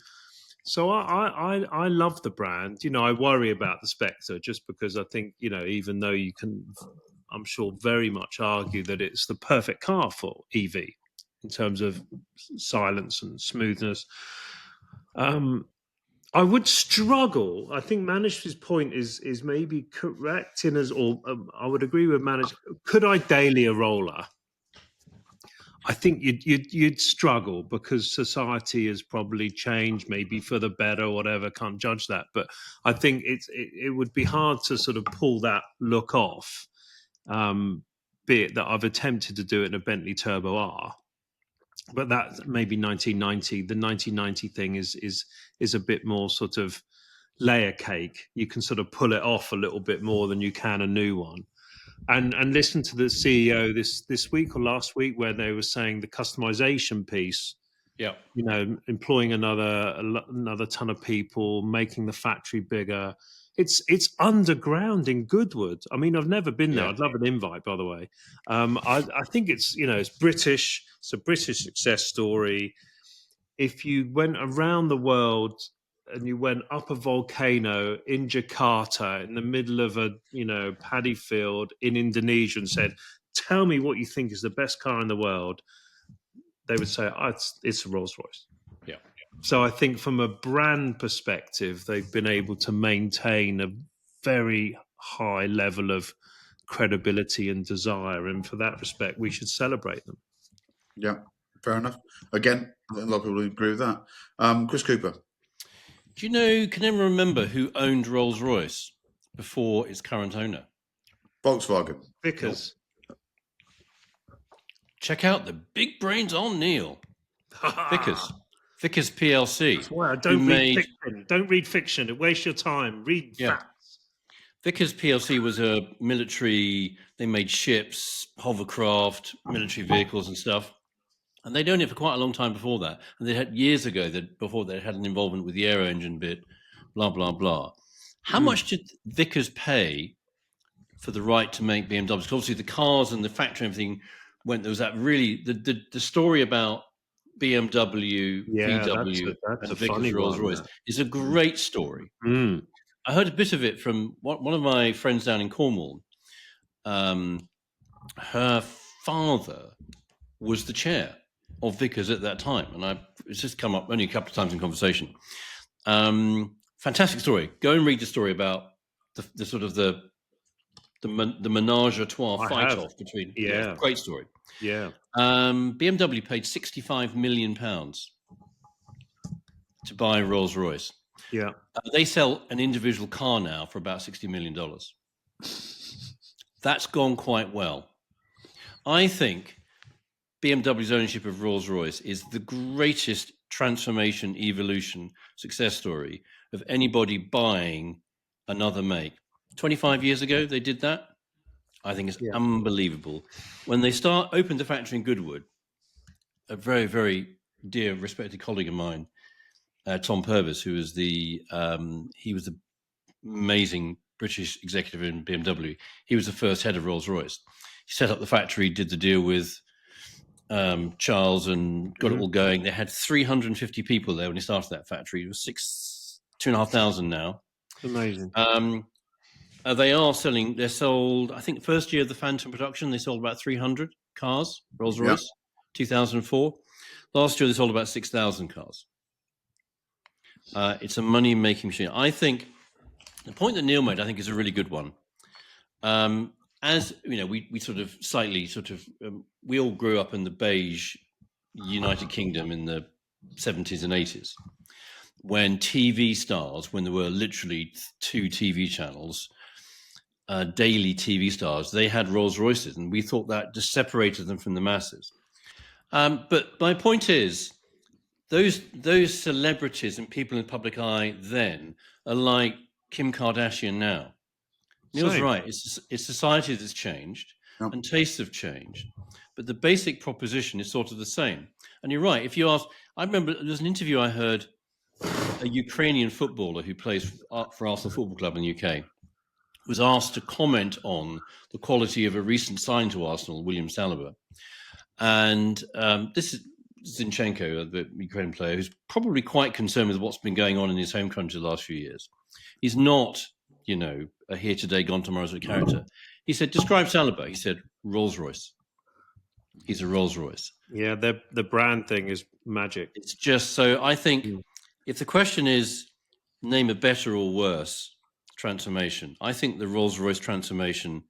So I love the brand. I worry about the Spectre just because I think, even though you can, I'm sure, very much argue that it's the perfect car for EV in terms of silence and smoothness. I would struggle. I think Manish's point is maybe correct in as, or I would agree with Manish. Could I daily a roller? I think you'd struggle because society has probably changed, maybe for the better, or whatever. Can't judge that, but I think it would be hard to sort of pull that look off. Be it that I've attempted to do it in a Bentley Turbo R, but that maybe 1990. The 1990 thing is a bit more sort of layer cake. You can sort of pull it off a little bit more than you can a new one. And listen to the CEO this week or last week where they were saying the customization piece. Yeah. You know, employing another ton of people, making the factory bigger. It's underground in Goodwood. I mean, I've never been there. Yeah. I'd love an invite, by the way. I think it's it's British. It's a British success story. If you went around the world and you went up a volcano in Jakarta in the middle of a paddy field in Indonesia and said, "Tell me what you think is the best car in the world," they would say, "Oh, it's a Rolls Royce." Yeah. So I think from a brand perspective, they've been able to maintain a very high level of credibility and desire, and for that respect, we should celebrate them. Yeah, fair enough. Again, a lot of people agree with that. Chris Cooper. Do you know, can anyone remember who owned Rolls-Royce before its current owner? Volkswagen. Vickers. Check out the big brains on Neil. Vickers PLC. That's why I who don't read made- fiction. Don't read fiction. It wastes your time. Read Yeah. facts. Vickers PLC was a military. They made ships, hovercraft, military vehicles, and stuff. And they'd owned it for quite a long time before that. And they had years ago that before they had an involvement with the aero engine bit, blah blah blah. How much did Vickers pay for the right to make BMWs? Because obviously the cars and the factory and everything went. There was that really the story about BMW, Yeah, VW, that's and a Vickers funny Rolls one, Royce that. is a great story. Mm. I heard a bit of it from one of my friends down in Cornwall. Her father was the chair of Vickers at that time, and it's just come up only a couple of times in conversation. Fantastic story. Go and read the story about the sort of the menage a trois I fight have. off between. Yeah. Great story. Yeah. BMW paid £65 million to buy Rolls Royce. Yeah. They sell an individual car now for about $60 million. That's gone quite well. I think BMW's ownership of Rolls Royce is the greatest transformation, evolution, success story of anybody buying another make. 25 years ago, they did that. I think it's unbelievable. When they opened the factory in Goodwood, a very, very dear, respected colleague of mine, Tom Purvis, who was he was the amazing British executive in BMW. He was the first head of Rolls Royce. He set up the factory, did the deal with Charles, and got it all going. They had 350 people there when he started that factory. It was 2,500 now. Amazing. They sold, I think, the first year of the Phantom production, they sold about 300 cars, Rolls Royce, 2004. Last year, they sold about 6,000 cars. It's a money-making machine. I think the point that Neil made, I think, is a really good one. As you know, we we all grew up in the beige United Kingdom in the 70s and 80s, when TV stars, when there were literally 2 TV channels, daily TV stars, they had Rolls Royces, and we thought that just separated them from the masses. But my point is, those celebrities and people in the public eye then are like Kim Kardashian now. Neil's Same. right. It's society that's changed and tastes have changed, but the basic proposition is sort of the same. And you're right. If you ask, I remember there's an interview I heard, a Ukrainian footballer who plays for Arsenal Football Club in the UK was asked to comment on the quality of a recent sign to Arsenal, William Saliba. And this is Zinchenko, the Ukrainian player, who's probably quite concerned with what's been going on in his home country the last few years. He's not, a here today, gone tomorrow sort of character. He said, describe Saliba. He said, Rolls Royce. He's a Rolls Royce. Yeah, the brand thing is magic. It's just so, I think if the question is, name a better or worse transformation. I think the Rolls-Royce transformation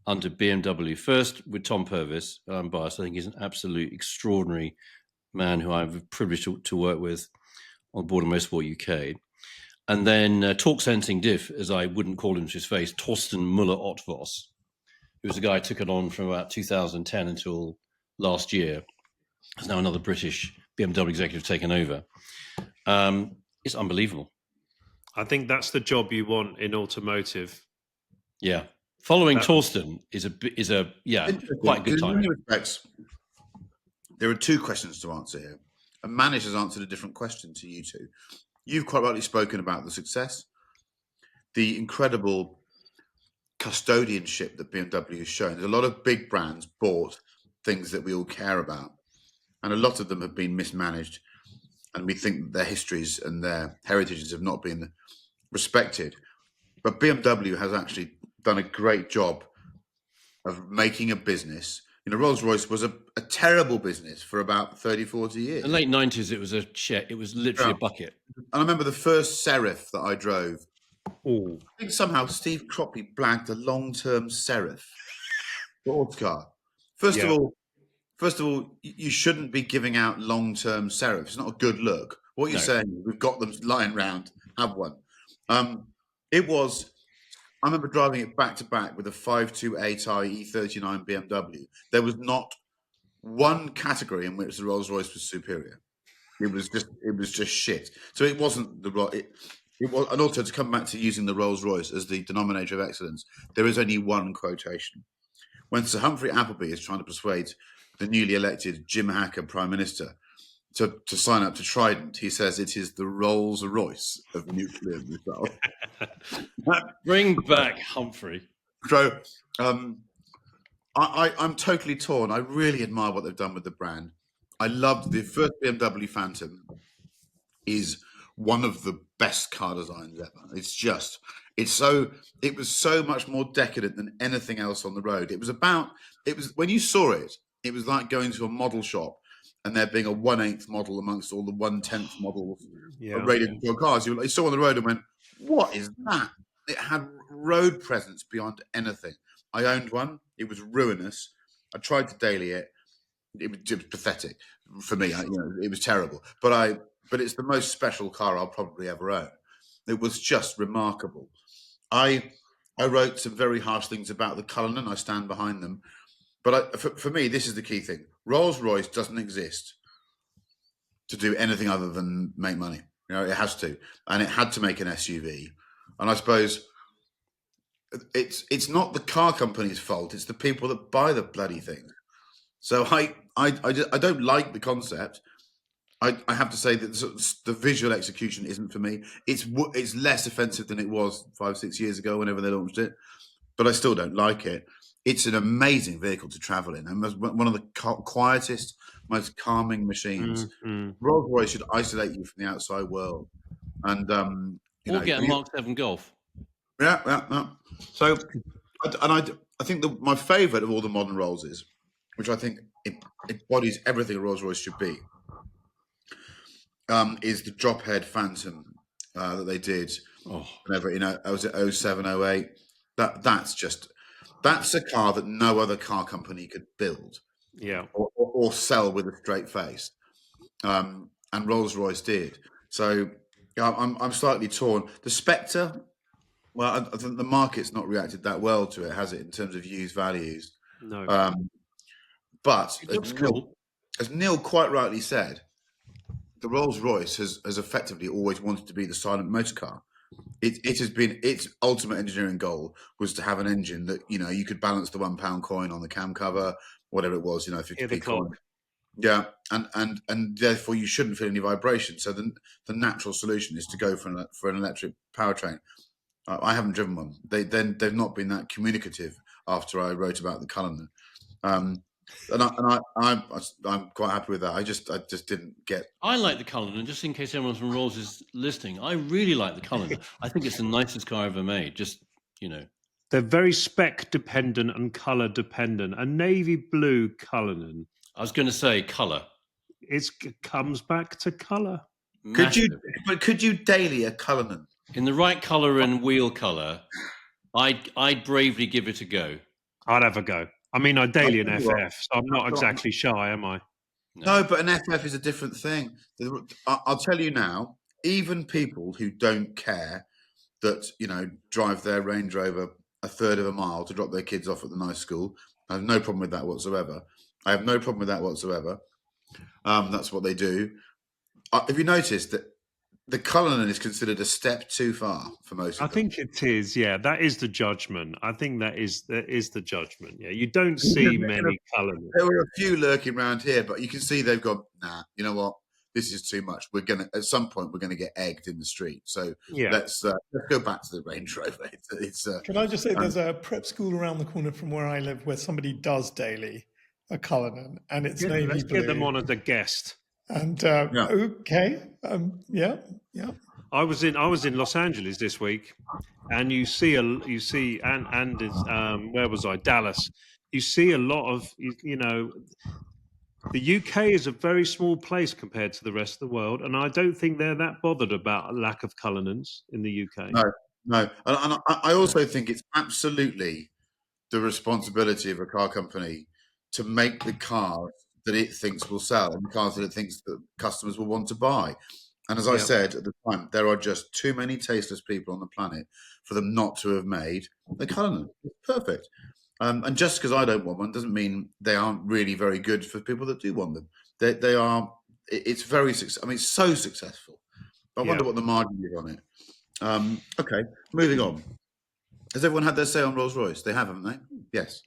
under BMW, first with Tom Purvis, I'm biased, I think he's an absolute extraordinary man who I'm privileged to work with on board of Motorsport UK. And then Torque Sensing Diff, as I wouldn't call him to his face, Torsten Müller-Ottvoss, who was the guy who took it on from about 2010 until last year. There's now another British BMW executive taken over. It's unbelievable. I think that's the job you want in automotive. Yeah. Following Torsten is a quite good In time. many respects, there are two questions to answer here. And Manish has answered a different question to you two. You've quite rightly spoken about the success, the incredible custodianship that BMW has shown. There's a lot of big brands bought things that we all care about, and a lot of them have been mismanaged, and we think that their histories and their heritages have not been respected. But BMW has actually done a great job of making a business. You know, Rolls-Royce was a terrible business for about 30, 40 years. In the late 90s, it was a shed. It was literally a bucket. And I remember the first Serif that I drove. Oh, I think somehow Steve Croppy blagged a long-term Serif sports car. First of all, you shouldn't be giving out long-term Serifs. It's not a good look. What you're saying is we've got them lying around, have one. I remember driving it back to back with a 528i E39 BMW. There was not one category in which the Rolls-Royce was superior. It was just shit. So it wasn't it was, and also to come back to using the Rolls-Royce as the denominator of excellence, there is only one quotation. When Sir Humphrey Appleby is trying to persuade the newly elected Jim Hacker Prime Minister to sign up to Trident, he says it is the Rolls-Royce of nuclear missile. Bring back Humphrey. So I'm totally torn. I really admire what they've done with the brand. I loved the first BMW Phantom is one of the best car designs ever. It was so much more decadent than anything else on the road. It was when you saw it, it was like going to a model shop and there being a 1/8 model amongst all the 1/10 models of radio control cars. You saw on the road and went, what is that? It had road presence beyond anything. I owned one. It was ruinous. I tried to daily it. It was pathetic for me. It was terrible. But it's the most special car I'll probably ever own. It was just remarkable. I wrote some very harsh things about the Cullinan. I stand behind them. But for me, this is the key thing. Rolls-Royce doesn't exist to do anything other than make money. It has to. And it had to make an SUV. And I suppose it's not the car company's fault. It's the people that buy the bloody thing. So I don't like the concept. I have to say that the visual execution isn't for me. It's less offensive than it was 5-6 years ago whenever they launched it, but I still don't like it. It's an amazing vehicle to travel in, and one of the quietest, most calming machines. Rolls-Royce should isolate you from the outside world, and Get a Mark 7 Golf. Yeah. So, I think my favourite of all the modern Rollses, which I think it embodies everything a Rolls-Royce should be, is the drop head Phantom that they did whenever, was it 07, 08? That's a car that no other car company could build or sell with a straight face. And Rolls-Royce did. So I'm slightly torn. The Spectre, well, I think the market's not reacted that well to it, has it, in terms of used values? No. But It looks cool. As Neil quite rightly said, the Rolls-Royce has effectively always wanted to be the silent motor car. It has been its ultimate engineering goal was to have an engine that you could balance the £1 coin on the cam cover, whatever it was, 50p coin. Yeah, and therefore you shouldn't feel any vibration. So the natural solution is to go for an electric powertrain. I haven't driven one. They've not been that communicative after I wrote about the Cullinan. And I'm quite happy with that. I just didn't get. I like the Cullinan, just in case anyone from Rolls is listening. I really like the Cullinan. I think it's the nicest car ever made. They're very spec dependent and color dependent. A navy blue Cullinan. I was going to say color. It comes back to color. Could you daily a Cullinan? In the right colour and wheel colour, I'd bravely give it a go. I'd have a go. I mean, I daily an tell you what, FF, so I'm not exactly shy, am I? No, but an FF is a different thing. I'll tell you now, even people who don't care that, drive their Range Rover a third of a mile to drop their kids off at the nice school, I have no problem with that whatsoever. That's what they do. Have you noticed that the Cullinan is considered a step too far for most I of them? think it is. Yeah, that is the judgment. I think that is the judgment. Yeah, you don't see many colours. There were a few lurking around here, but you can see they've gone, nah, you know what? This is too much. At some point, we're going to get egged in the street. So Yeah. let's go back to the Range Rover. Can I just say there's a prep school around the corner from where I live where somebody does daily a Cullinan, and it's navy Let's blue. get them on as a guest. And Yeah. okay, yeah. I was in Los Angeles this week, and you see where was I? Dallas. You see a lot of the UK is a very small place compared to the rest of the world, and I don't think they're that bothered about a lack of Cullinans in the UK. No. And I also think it's absolutely the responsibility of a car company to make the cars that it thinks will sell and the cars that it thinks that customers will want to buy. And as I said at the time, there are just too many tasteless people on the planet for them not to have made the Cullinan. It's perfect. And just because I don't want one doesn't mean they aren't really very good for people that do want them. They are. It's very successful. I mean, it's so successful. I wonder what the margin is on it. Okay, moving on. Has everyone had their say on Rolls-Royce? They have, haven't they? Yes.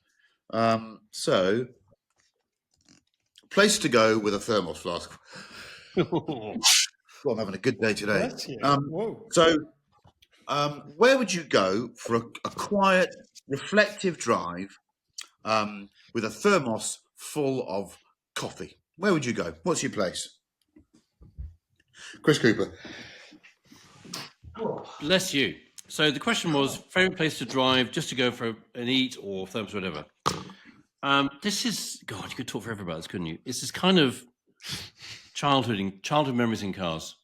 So, place to go with a thermos flask. Well, I'm having a good day today. Bless you. Whoa. So, where would you go for a quiet, reflective drive with a thermos full of coffee? Where would you go? What's your place? Chris Cooper. Bless you. So the question was favorite place to drive, just to go for an eat or thermos, whatever. This is God. You could talk forever about this, couldn't you? This is kind of childhood memories in cars.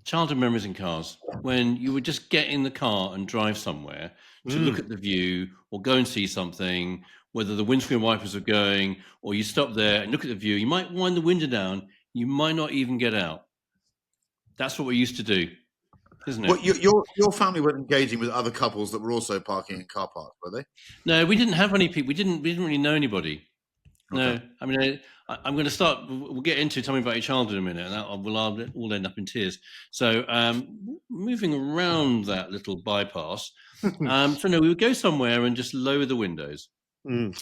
Childhood memories in cars when you would just get in the car and drive somewhere to look at the view or go and see something, whether the windscreen wipers are going or you stop there and look at the view. You might wind the window down. You might not even get out. That's what we used to do, isn't it? Well, your family weren't engaging with other couples that were also parking in car parks, were they? No, we didn't have any people. We didn't really know anybody. Okay. No, I mean, I'm going to start. We'll get into tell me about your childhood in a minute, and we'll all end up in tears. So, moving around that little bypass. So no, we would go somewhere and just lower the windows. Down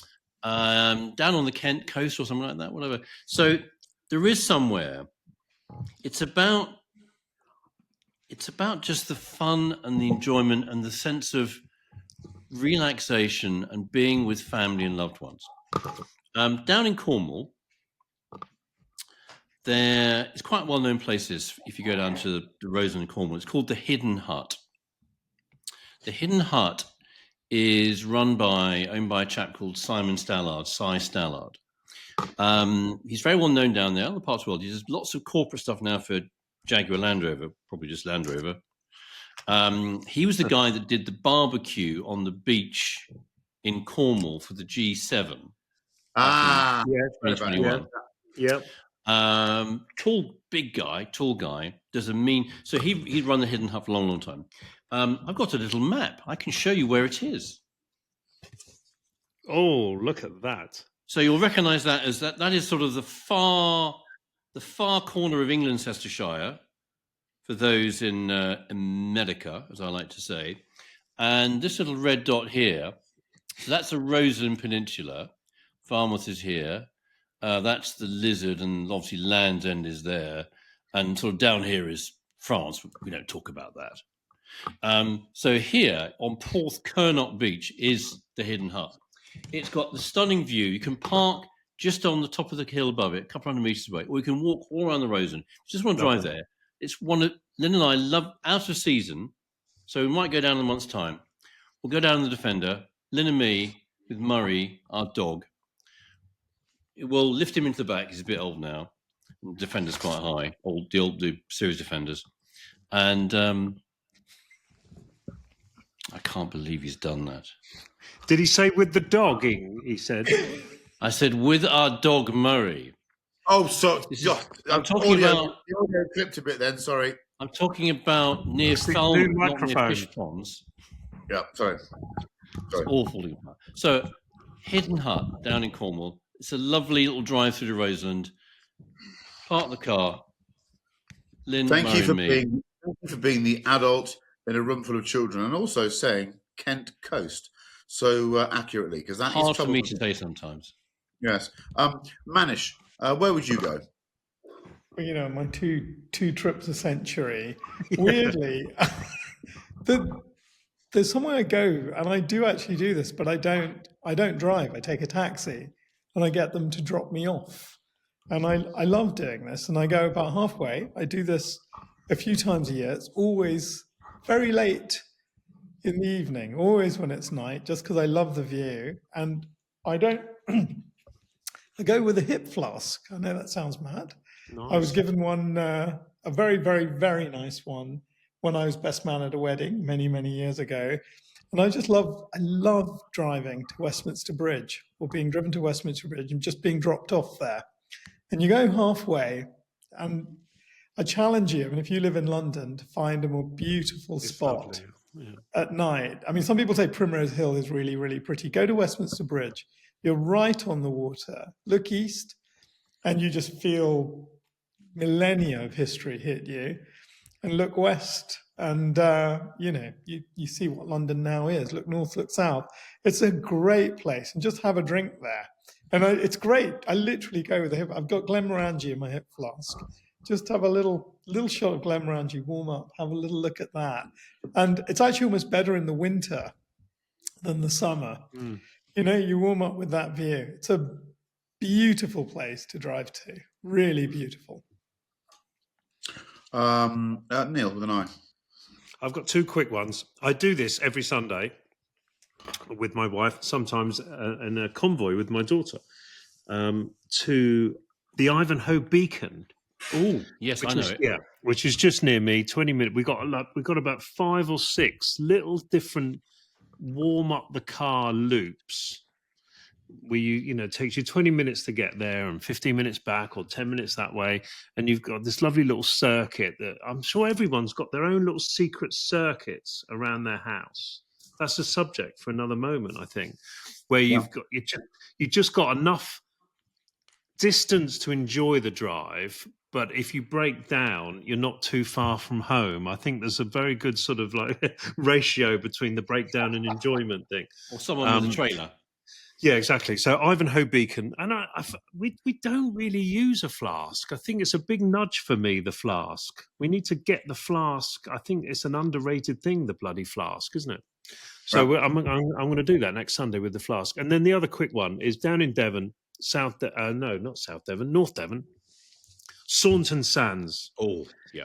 on the Kent coast or something like that, whatever. So there is somewhere. It's about just the fun and the enjoyment and the sense of relaxation and being with family and loved ones. Down in Cornwall, there is quite well-known places. If you go down to the roads in Cornwall, it's called the Hidden Hut. The Hidden Hut is owned by a chap called Simon Stallard, Cy Stallard. He's very well known down there. Other parts of the world, he does lots of corporate stuff now for Jaguar Land Rover, probably just Land Rover. He was the guy that did the barbecue on the beach in Cornwall for the G7. Yeah, 2021. Yep. Tall guy, does a mean. So he'd run the Hidden Hut for a long, long time. I've got a little map. I can show you where it is. Oh, look at that. So you'll recognise that as that is sort of the far corner of England-Leicestershire, for those in America, as I like to say. And this little red dot here, so that's the Roseland Peninsula. Falmouth is here. That's the Lizard, and obviously Land's End is there. And sort of down here is France. We don't talk about that. So here on Porthcurnock Beach is the Hidden Hut. It's got the stunning view. You can park just on the top of the hill above it, a couple hundred metres away, or you can walk all around the Roseland. Just want to drive there. It's one that Lynn and I love out of season, so we might go down in a month's time. We'll go down in the Defender, Lynn and me, with Murray, our dog. We'll lift him into the back. He's a bit old now. The Defender's quite high, the series Defenders. And I can't believe he's done that. Did he say with the dogging? He said. I said, with our dog Murray. Oh, so This is- I'm talking audio, about. the audio clipped a bit then. Sorry. I'm talking about near It's the new Falmouth, not near microphone. fish ponds. Yeah, sorry. It's awful. So, Hidden Hut down in Cornwall. It's a lovely little drive through to Roseland. Park the car. Lynn, Thank Murray, you for and me. being the adult in a room full of children, and also saying Kent Coast so accurately, because that is Hard for me to trouble. say sometimes. Yes. Manish, where would you go? Well, you know, my two trips a century. Weirdly, there's somewhere I go, and I do actually do this, but I don't drive. I take a taxi, and I get them to drop me off. And I love doing this, and I go about halfway. I do this a few times a year. It's always very late in the evening, always when it's night, just because I love the view. And I don't. I go with a hip flask. I know that sounds mad. Nice. I was given one, a very, very, very nice one when I was best man at a wedding many, many years ago. And I love driving to Westminster Bridge, or being driven to Westminster Bridge and just being dropped off there. And you go halfway, and I challenge you, and if you live in London, to find a more beautiful It's spot lovely. at night. I mean, some people say Primrose Hill is really, really pretty. Go to Westminster Bridge. You're right on the water. Look east, and you just feel millennia of history hit you. And look west, and you see what London now is. Look north, look south. It's a great place, and just have a drink there. And it's great. I literally go with the hip. I've got Glenmorangie in my hip flask. Just have a little shot of Glenmorangie, warm up, have a little look at that. And it's actually almost better in the winter than the summer. You know, you warm up with that view. It's a beautiful place to drive to. Really beautiful. Neil with an eye. I've got two quick ones. I do this every Sunday with my wife, sometimes in a convoy with my daughter, to the Ivanhoe Beacon. Oh, yes, I know it. Yeah, which is just near me. 20 minutes. We got about 5 or 6 little different warm up the car loops. Where it takes you 20 minutes to get there and 15 minutes back or 10 minutes that way. And you've got this lovely little circuit that I'm sure everyone's got their own little secret circuits around their house. That's a subject for another moment, I think, where you just got enough distance to enjoy the drive. But if you break down, you're not too far from home. I think there's a very good sort of like ratio between the breakdown and enjoyment thing. Or someone with a trailer. Yeah, exactly. So Ivanhoe Beacon, and we don't really use a flask. I think it's a big nudge for me, the flask. We need to get the flask. I think it's an underrated thing, the bloody flask, isn't it? So Right. I'm going to do that next Sunday with the flask. And then the other quick one is down in Devon, North Devon, Saunton Sands. Oh, yeah.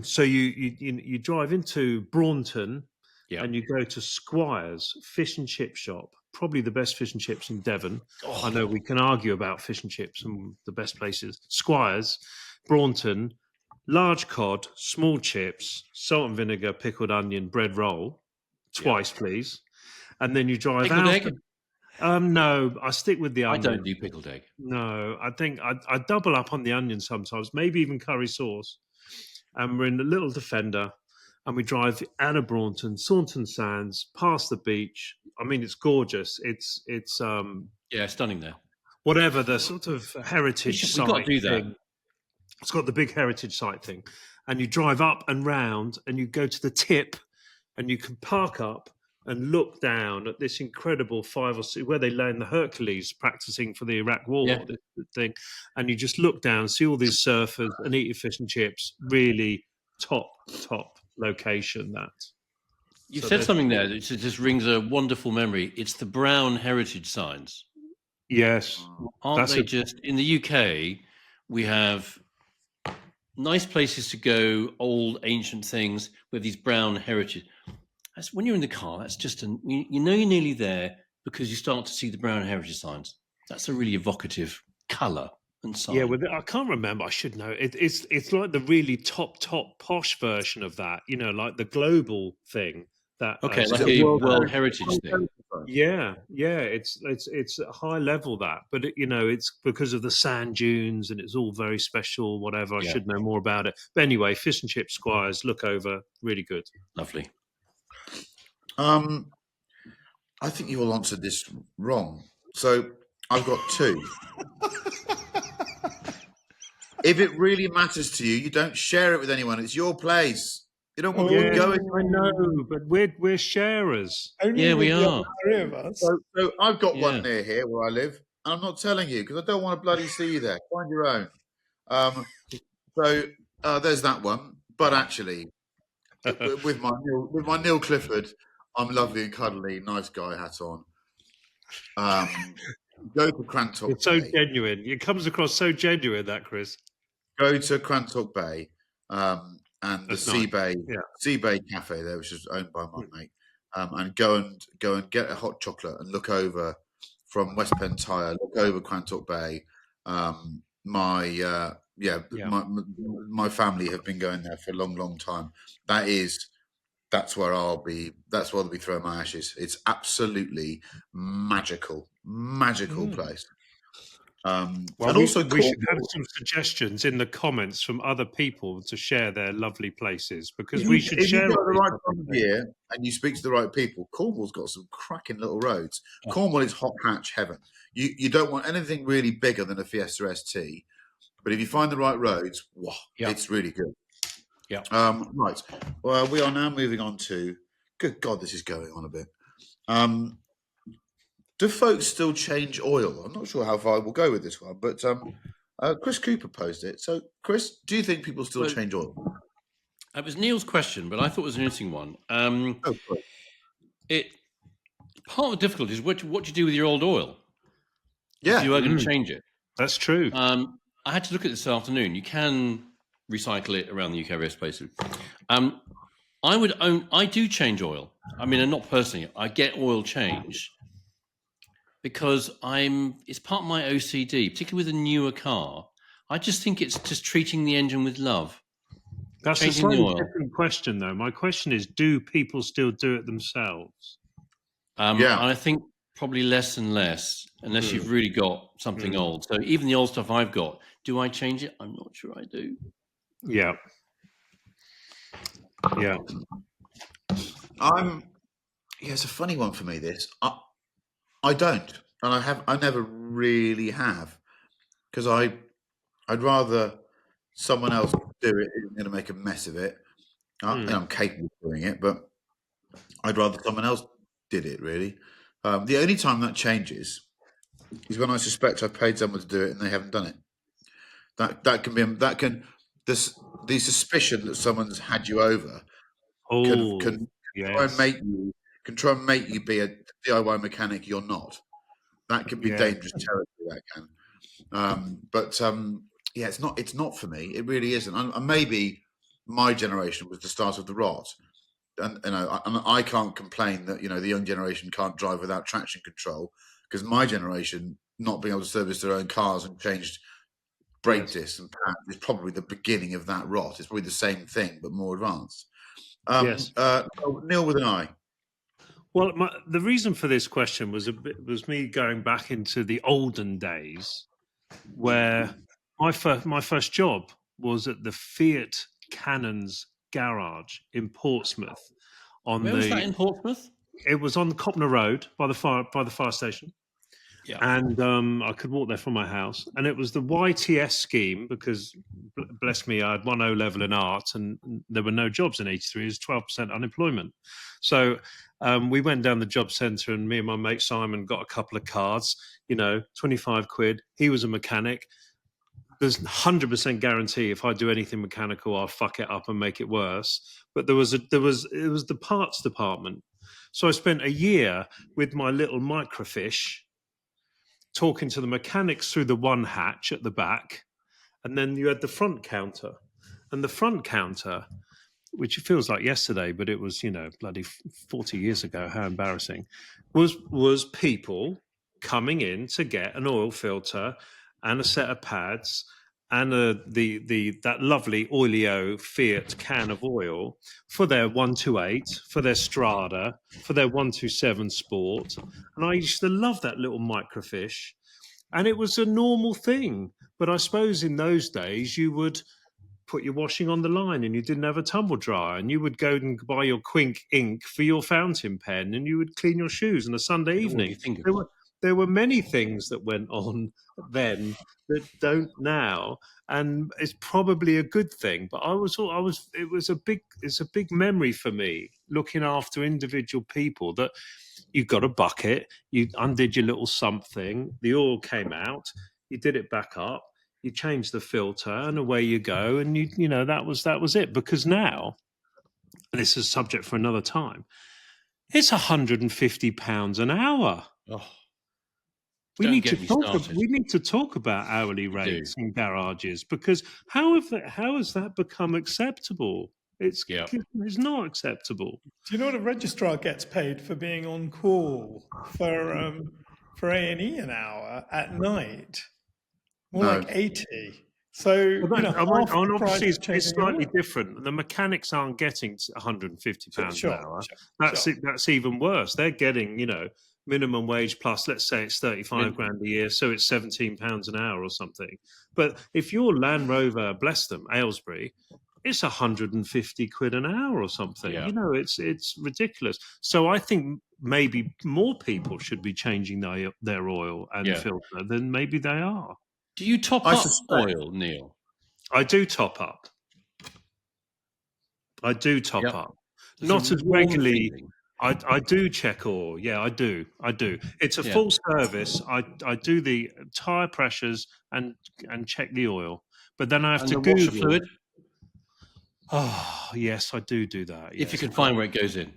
So you drive into Braunton, Yeah. and you go to Squire's Fish and Chip Shop, probably the best fish and chips in Devon. Oh. I know we can argue about fish and chips and the best places. Squire's, Braunton, large cod, small chips, salt and vinegar, pickled onion, bread roll, twice, please. And then you drive Pickled out. egg? No, I stick with the I onion. don't do pickled egg. No, I think I double up on the onion sometimes, maybe even curry sauce. And we're in the little Defender, and we drive out of Braunton, Saunton Sands, past the beach. I mean, it's gorgeous. It's Yeah, stunning there. whatever the sort of heritage We've site got to do that. thing. It's got the big heritage site thing, and you drive up and round, and you go to the tip, and you can park up and look down at this incredible 5 or 6 where they land the Hercules practicing for the Iraq War this thing, and you just look down, see all these surfers, and eat your fish and chips. Really top location. That You said something there that just rings a wonderful memory. It's the brown heritage signs. Yes, Aren't they just in the UK? We have nice places to go, old ancient things with these brown heritage. That's when you're in the car. That's just you know you're nearly there because you start to see the brown heritage signs. That's a really evocative colour and sign. Yeah, well, I can't remember. I should know. It's like the really top posh version of that. You know, like the global thing. that. Okay, Is like it a World World Heritage Heritage thing. Site? Yeah, it's a high level that, but it's because of the sand dunes and it's all very special. Whatever, I Yeah. should know more about it. But anyway, Fish and Chip Squires, look over, really good. Lovely. I think you all answered this wrong. So I've got two. If it really matters to you, you don't share it with anyone. It's your place. You don't want people Yes, going. I know, but we're sharers. Only Yeah, we with the other are. three of us. So I've got Yeah. one near here where I live, and I'm not telling you because I don't want to bloody see you there. Find your own. So there's that one. But actually, with my Neil Clifford, I'm lovely and cuddly, nice guy hat on. Go to Crantock It's so Bay. genuine. It comes across so genuine, that Chris. Go to Crantock Bay, and the That's nice. Sea Bay Cafe there, which is owned by my mate, and go and get a hot chocolate and look over from West Penn Tire. Look over Crantock Bay. My my family have been going there for a long time. That's where I'll be. That's where I'll be throwing my ashes. It's absolutely magical place. Well, And also we should have Cornwall. some suggestions in the comments from other people to share their lovely places because If we you, should if you share go all at the these right lovely time of places. year and you speak to the right people, Cornwall's got some cracking little roads. Cornwall is hot hatch heaven. You don't want anything really bigger than a Fiesta ST, but if you find the right roads, wow, Yeah. it's really good. Yeah. Right. Well, we are now moving on to. Good God, this is going on a bit. Do folks still change oil? I'm not sure how far we'll go with this one, but Chris Cooper posed it. So, Chris, do you think people still Well, change oil? It was Neil's question, but I thought it was an interesting one. Oh, sorry. Part of the difficulty is what do you do with your old oil Yeah. if you are going to change it. That's true. I had to look at this afternoon. You can recycle it around the UK various places. I do change oil. I mean, and not personally. I get oil changed because it's part of my OCD, particularly with a newer car. I just think it's just treating the engine with love. That's a changing the slightly oil. different question, though. My question is, do people still do it themselves? Yeah. I think probably less and less, unless you've really got something old. So even the old stuff I've got, do I change it? I'm not sure I do. Yeah. Yeah. It's a funny one for me. This I don't, and I never really have, because I'd rather someone else do it who's going to make a mess of it. I'm capable of doing it, but I'd rather someone else did it. Really, the only time that changes is when I suspect I've paid someone to do it and they haven't done it. The suspicion that someone's had you over Oh, can yes. try and make you be a DIY mechanic you're not. That can be Yeah. dangerous territory. That can, it's not for me. It really isn't. And maybe my generation was the start of the rot, and I can't complain that the young generation can't drive without traction control, because my generation not being able to service their own cars and changed brake discs and pads is probably the beginning of that rot. It's probably the same thing but more advanced. Yes. Neil with an eye. Well, the reason for this question was me going back into the olden days, where my first job was at the Fiat Cannons garage in Portsmouth. Where was that in Portsmouth? It was on the Copner Road by the fire station. Yeah. And I could walk there from my house. And it was the YTS scheme because, bless me, I had 1 O level in art and there were no jobs in 83. It was 12% unemployment. So we went down the job centre and me and my mate Simon got a couple of cards, 25 quid. He was a mechanic. There's 100% guarantee if I do anything mechanical, I'll fuck it up and make it worse. But it was the parts department. So I spent a year with my little microfiche talking to the mechanics through the one hatch at the back, and then you had the front counter. And the front counter, which feels like yesterday, but it was, bloody 40 years ago, how embarrassing, was people coming in to get an oil filter and a set of pads and that lovely Oleo Fiat can of oil for their 128, for their Strada, for their 127 Sport. And I used to love that little microfiche. And it was a normal thing. But I suppose in those days you would put your washing on the line and you didn't have a tumble dryer, and you would go and buy your Quink ink for your fountain pen, and you would clean your shoes on a Sunday All evening. your fingers. There were many things that went on then that don't now, and it's probably a good thing. But it's a big memory for me looking after individual people, that you got a bucket, you undid your little something, the oil came out, you did it back up, you change the filter, and away you go. And you know that was it. Because now, and this is a subject for another time, it's £150 an hour. Oh, We don't need get to me talk. started. We need to talk about hourly rates in garages, because how has that become acceptable? It's not acceptable. Do you know what a registrar gets paid for being on call for A&E an hour at night? More No. like 80. So, Well, half the price obviously of it's changing slightly oil. different. The mechanics aren't getting £150 Sure, an hour. sure. That's even worse. They're getting minimum wage plus, let's say it's 35 grand a year, so it's £17 an hour or something. But if you're Land Rover, bless them, Aylesbury, it's 150 quid an hour or something. Yeah. It's ridiculous. So I think maybe more people should be changing their oil and filter than maybe they are. Do you top I up suspect- oil, Neil? I do top up. Not There's a as warm regularly. feeling. I do check oil. Yeah, I do. It's a full service. I do the tire pressures and check the oil, but then I have And to the washer Google. fluid, Oh yes, I do that. Yes. if you can find where it goes in.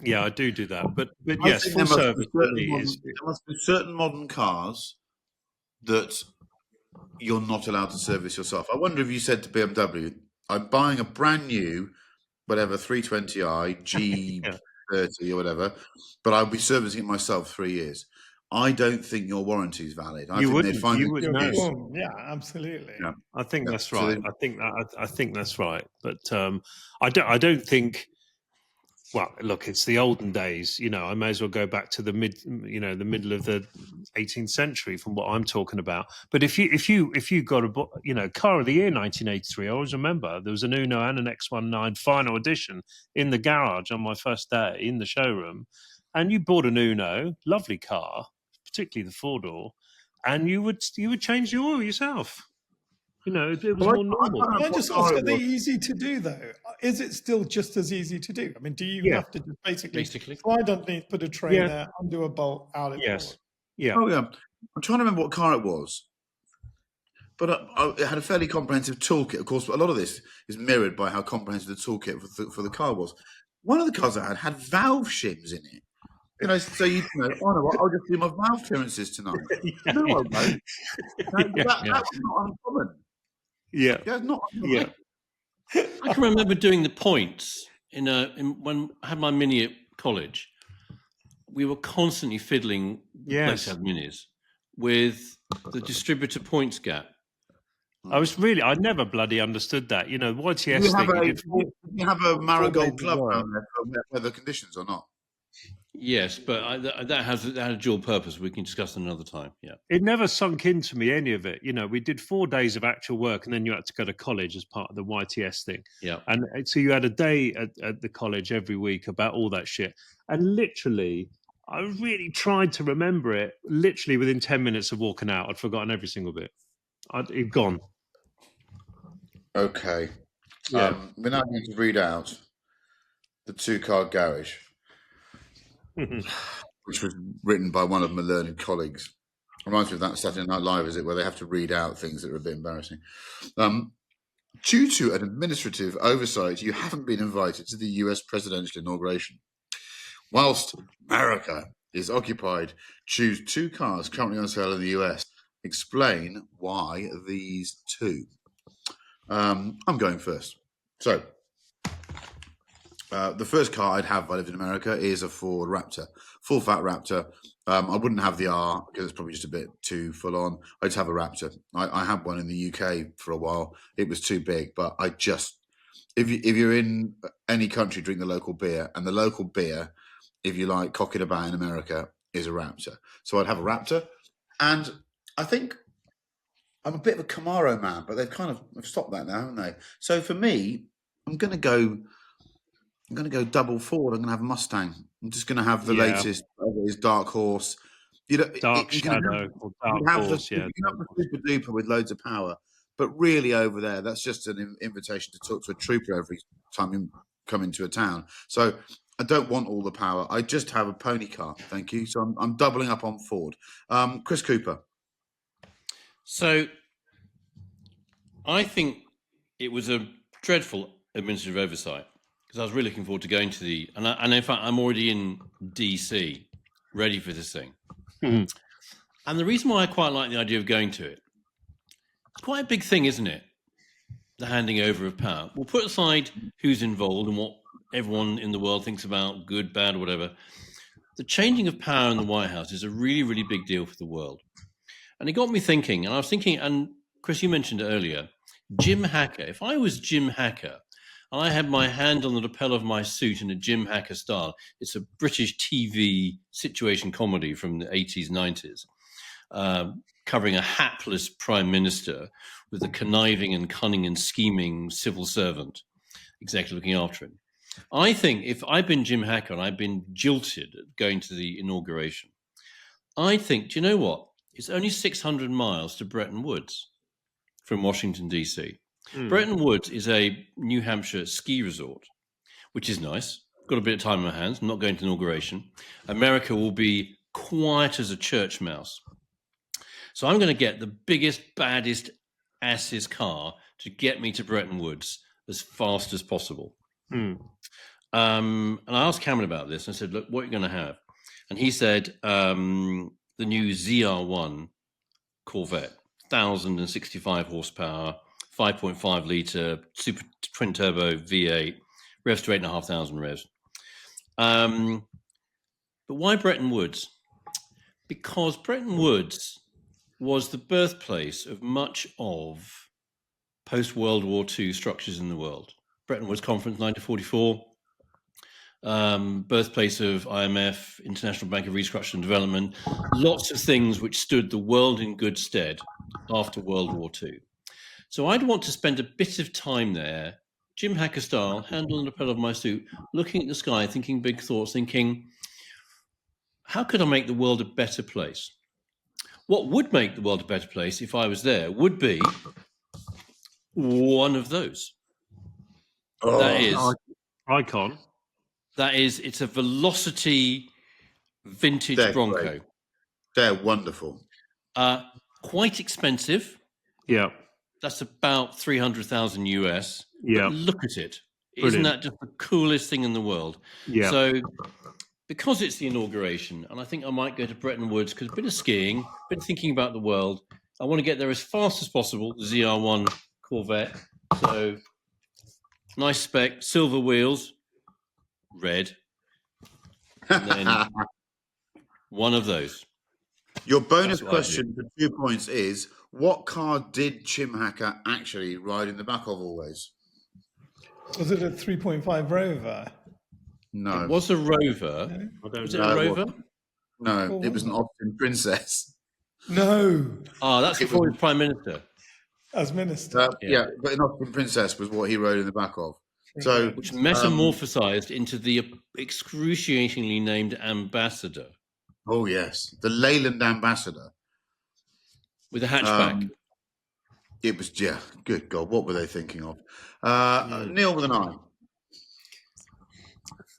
Yeah, I do that. But I yes, think full there must service be for me is. there must be certain modern cars that you're not allowed to service yourself. I wonder if you said to BMW, I'm buying a brand new, whatever, 320i, G30 or whatever, but I'll be servicing it myself 3 years. I don't think your warranty is valid. I You think wouldn't. they'd find You an would You're know. excuse. boom. Yeah, absolutely. Yeah. I think Yeah. that's So right. I think that's right. But I don't think. Well, look, it's the olden days. I may as well go back to the middle of the 18th century from what I'm talking about. But if you got a car of the year 1983, I always remember there was an Uno and an X19 final edition in the garage on my first day in the showroom, and you bought an Uno, lovely car, particularly the 4-door, and you would change the oil yourself. It was more normal. Can I just ask, are they easy to do, though? Is it still just as easy to do? I mean, do you have to just basically slide underneath, put a tray there, undo a bolt, out it goes? Yeah. Oh, yeah. I'm trying to remember what car it was. But it had a fairly comprehensive toolkit. Of course, a lot of this is mirrored by how comprehensive the toolkit for the car was. One of the cars I had valve shims in it. So oh no, I'll just do my valve clearances tonight. No, I won't. That was not uncommon. Yeah, not uncommon. I can remember doing the points when I had my Mini at college. We were constantly fiddling place had Minis with the distributor points gap. I never bloody understood that. YTS thing. You have a Marigold club around there for weather conditions or not? Yes, but that had a dual purpose. We can discuss another time. Yeah, it never sunk into me, any of it. We did 4 days of actual work, and then you had to go to college as part of the YTS thing. Yeah, and so you had a day at the college every week about all that shit. And literally, I really tried to remember it. Literally within 10 minutes of walking out, I'd forgotten every single bit. It'd gone. Okay. We're now going to read out the 2-Car Garage, which was written by one of my learned colleagues. Reminds me of that Saturday Night Live, is it, where they have to read out things that are a bit embarrassing. Due to an administrative oversight, you haven't been invited to the US presidential inauguration. Whilst America is occupied, choose 2 cars currently on sale in the US. Explain why these 2. I'm going first. So, the first car I'd have if I lived in America is a Ford Raptor, full fat Raptor. I wouldn't have the R because it's probably just a bit too full on. I just have a Raptor. I had one in the UK for a while. It was too big, but I just if you're in any country, drink the local beer, and the local beer, if you like cocking about in America, is a Raptor. So I'd have a Raptor, and I think I'm a bit of a Camaro man, but they've stopped that now, haven't they? So for me, I'm going to go double forward. I'm going to have a Mustang. I'm just going to have the Yeah. latest, whether it's Dark Horse. You know, Dark you can have, Shadow or you Dark can have Horse, you can have the super duper with loads of power, but really over there, that's just an invitation to talk to a trooper every time you come into a town. So I don't want all the power. I just have a pony car, thank you. So I'm doubling up on Ford. Chris Cooper. So I think it was a dreadful administrative oversight because I was really looking forward to going to and in fact, I'm already in DC, ready for this thing. Mhm. And the reason why I quite like the idea of going to it, it's quite a big thing, isn't it? The handing over of power. We'll put aside who's involved and what everyone in the world thinks about, good, bad, whatever. The changing of power in the White House is a really, really big deal for the world. And it got me thinking, and I was thinking, and Chris, you mentioned it earlier, Jim Hacker. If I was Jim Hacker and I had my hand on the lapel of my suit in a Jim Hacker style, it's a British TV situation comedy from the 80s, 90s, covering a hapless prime minister with a conniving and cunning and scheming civil servant exactly looking after him. I think if I'd been Jim Hacker and I'd been jilted at going to the inauguration, I think, do you know what? It's only 600 miles to Bretton Woods from Washington, D.C. Bretton Woods is a New Hampshire ski resort, which is nice. Got a bit of time on my hands. I'm not going to inauguration. America will be quiet as a church mouse. So I'm going to get the biggest, baddest ass's car to get me to Bretton Woods as fast as possible. Mm. And I asked Cameron about this. I said, look, what are you going to have? And he said, the new ZR1 Corvette, 1,065 horsepower, 5.5 litre, super twin turbo V8, revs to 8,500 revs. But why Bretton Woods? Because Bretton Woods was the birthplace of much of post-World War II structures in the world. Bretton Woods Conference, 1944, birthplace of IMF, International Bank of Reconstruction and Development, lots of things which stood the world in good stead after World War II. So I'd want to spend a bit of time there, Jim Hacker style, hand on the lapel of my suit, looking at the sky, thinking big thoughts, thinking, how could I make the world a better place? What would make the world a better place if I was there would be one of those. That is, Icon. it's a Velocity vintage They're Bronco. great. They're wonderful. Quite expensive. Yeah. That's about 300,000 US. Yeah. But look at it. Brilliant. Isn't that just the coolest thing in the world? Yeah. So because it's the inauguration, and I think I might go to Bretton Woods because a bit of skiing, a bit of thinking about the world. I want to get there as fast as possible, the ZR1 Corvette. So nice spec, silver wheels, red. And then one of those. Your bonus That's what I question for 2 points is, what car did Jim Hacker actually ride in the back of always? Was it a 3.5 Rover? No. It was a Rover. I don't Was it know. a No, it Rover? No, it was an Austin Princess. No, Oh, that's It before he was- was Prime Minister. as minister. Yeah, but an Austin Princess was what he rode in the back of. So, Which metamorphosized into the excruciatingly named Ambassador oh yes, the Leyland Ambassador. with a hatchback. It was, yeah, good God, what were they thinking of? Neil with an eye.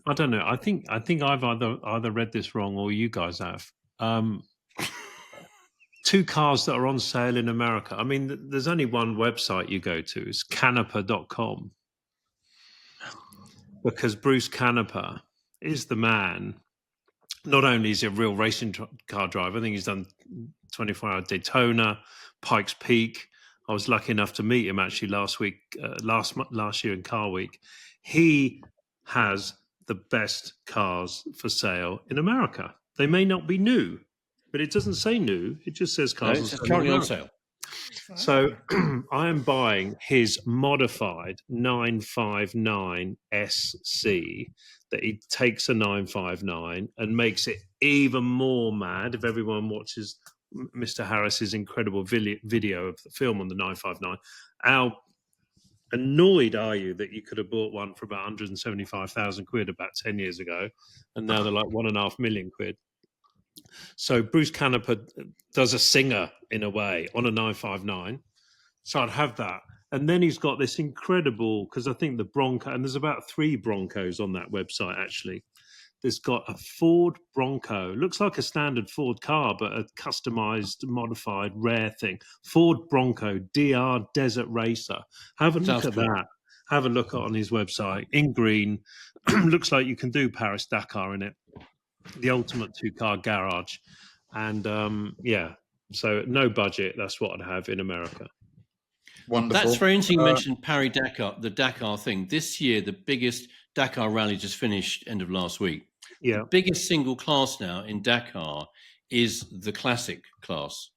I don't know. I think I've either read this wrong or you guys have. Two cars that are on sale in America. I mean, there's only one website you go to. It's Canepa.com. Because Bruce Canepa is the man. Not only is he a real racing car driver, I think he's done 24-hour Daytona, Pikes Peak. I was lucky enough to meet him actually last year in Car Week. He has the best cars for sale in America. They may not be new, but it doesn't say new. It just says No, cars it on says sale in currently on America. sale. So I am buying his modified 959 SC that he takes a 959 and makes it even more mad. If everyone watches Mr. Harris's incredible video of the film on the 959, how annoyed are you that you could have bought one for about 175,000 quid about 10 years ago, and now they're like 1.5 million quid? So Bruce Canepa does a singer in a way on a 959. So I'd have that. And then he's got this incredible, because I think the Bronco, and there's about 3 Broncos on that website actually. There's got a Ford Bronco, looks like a standard Ford car, but a customized, modified, rare thing. Ford Bronco DR Desert Racer. Have a look Sounds at cool. that. Have a look on his website in green. Looks like you can do Paris Dakar in it. The ultimate 2-car garage. And so no budget. That's what I'd have in America. Wonderful. That's very interesting. You mentioned Paris Dakar, the Dakar thing. This year, the biggest Dakar rally just finished end of last week. Yeah. The biggest single class now in Dakar is the classic class.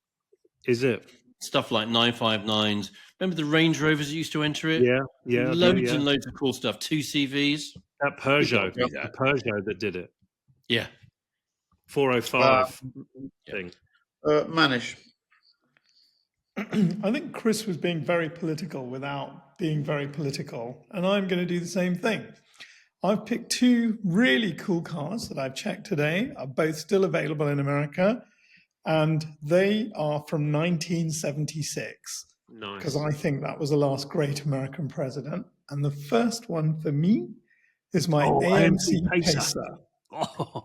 Is it? Stuff like 959s. Remember the Range Rovers that used to enter it? Yeah, yeah. Loads and loads of cool stuff. 2 CVs. That Peugeot, You've got to do the that. Peugeot that did it. Yeah. 405 thing. Manish. I think Chris was being very political without being very political, and I'm going to do the same thing. I've picked 2 really cool cars that I've checked today, are both still available in America, and they are from 1976, Nice. because I think that was the last great American president. And the first one for me is my AMC Pacer. Oh,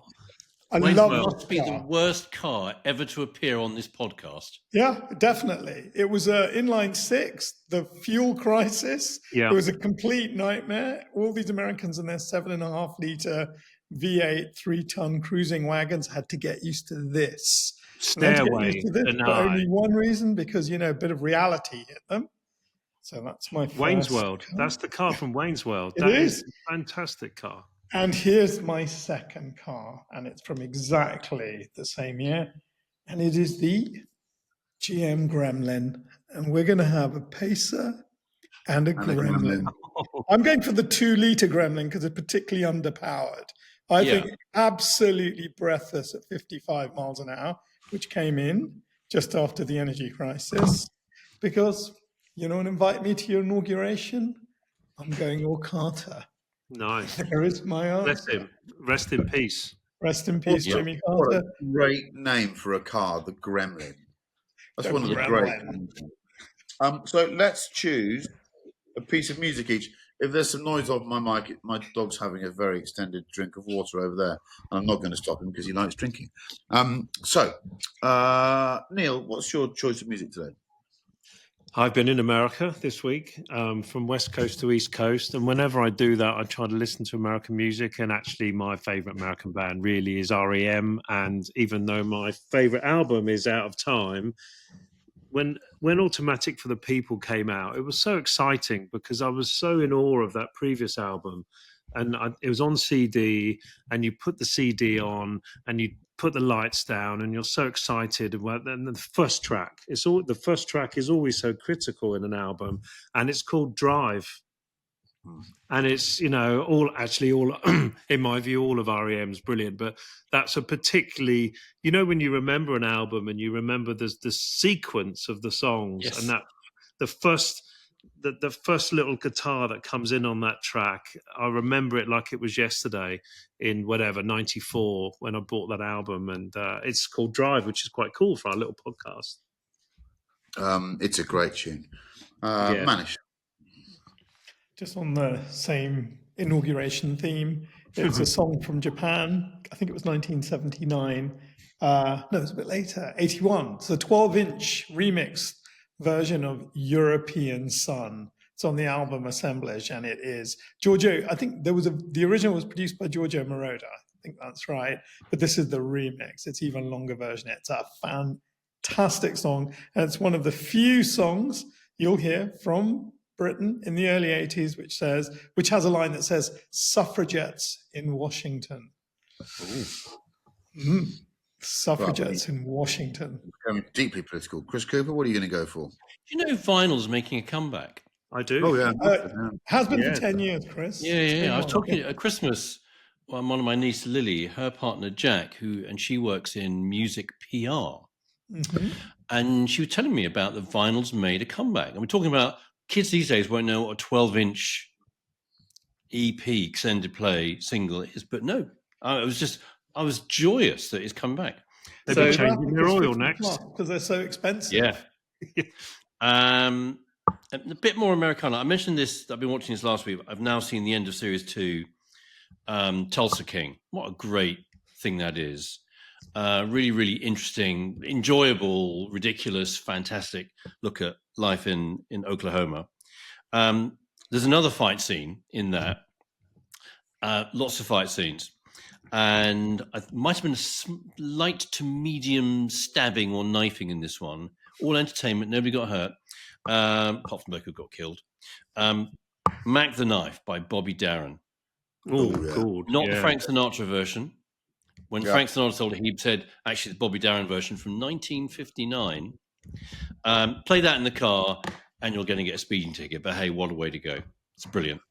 I Wayne's love must this be the car. worst car ever to appear on this podcast. Yeah, definitely. It was inline 6, the fuel crisis. Yeah. It was a complete nightmare. All these Americans in their 7.5 liter V8 3-ton cruising wagons had to get used to this. And they had to get Stairway used to this for denied. only one reason, because, a bit of reality hit them. So that's my first Wayne's World. car. That's the car from Wayne's World. It That is. a fantastic car. And here's my second car, and it's from exactly the same year. And it is the GM Gremlin. And we're going to have a Pacer and a Gremlin. I'm going for the 2-liter Gremlin because it's particularly underpowered. I think absolutely breathless at 55 miles an hour, which came in just after the energy crisis. Because, and invite me to your inauguration, I'm going all Carter. Nice. There is my answer. Bless him. Rest in peace. Rest in peace, Jimmy What Carter. a great name for a car, the Gremlin. That's The one of the Gremlin. great. So let's choose a piece of music each. If there's some noise off my mic, my dog's having a very extended drink of water over there, and I'm not going to stop him because he likes drinking. Neil, what's your choice of music today? I've been in America this week, from West Coast to East Coast. And whenever I do that, I try to listen to American music. And actually, my favorite American band really is REM. And even though my favorite album is Out of Time, when Automatic for the People came out, it was so exciting because I was so in awe of that previous album. And it was on CD, and you put the CD on, and you put the lights down, and you're so excited. And the first track is always so critical in an album, and it's called Drive. And it's all in my view, all of REM's brilliant, but that's a particularly when you remember an album and you remember the sequence of the songs, Yes. and that the first little guitar that comes in on that track, I remember it like it was yesterday in 94 when I bought that album. And it's called Drive, which is quite cool for our little podcast. It's a great tune. Yeah. Manish. Just on the same inauguration theme, it's a song from Japan. I think it was 1979. No, it was a bit later, 81. It's a 12-inch remix version of European Sun. It's on the album Assemblage, and it is Giorgio. I think the original was produced by Giorgio Moroder. I think that's right. But this is the remix. It's even longer version. It's a fantastic song, and it's one of the few songs you'll hear from Britain in the early 80s, which has a line that says "Suffragettes in Washington." Ooh. Suffragettes in Washington. Going deeply political. Chris Cooper, what are you going to go for? Do you know vinyl's making a comeback? I do. Oh, yeah. Has been Yeah. for 10 years, Chris. Yeah, It's yeah. been I was one. talking at Christmas. One of my niece Lily, her partner Jack, and she works in music PR, and she was telling me about the vinyl's made a comeback. And we're talking about kids these days won't know what a 12-inch EP extended play single is, but no, I was joyous that it's come back. They'll So- be changing their oil next. Because they're so expensive. Yeah. A bit more Americana. I mentioned this. I've been watching this last week. I've now seen the end of series 2, Tulsa King. What a great thing that is. Really, really interesting, enjoyable, ridiculous, fantastic look at life in Oklahoma. There's another fight scene in that. Lots of fight scenes. And it might have been a light to medium stabbing or knifing in this one. All entertainment, nobody got hurt, apart from those who got killed. Mac the Knife by Bobby Darin. Oh, yeah. good. Not the yeah. Frank Sinatra version. When Yeah. Frank Sinatra sold it, he said, actually, it's the Bobby Darin version from 1959. Play that in the car, and you're going to get a speeding ticket. But hey, what a way to go. It's brilliant.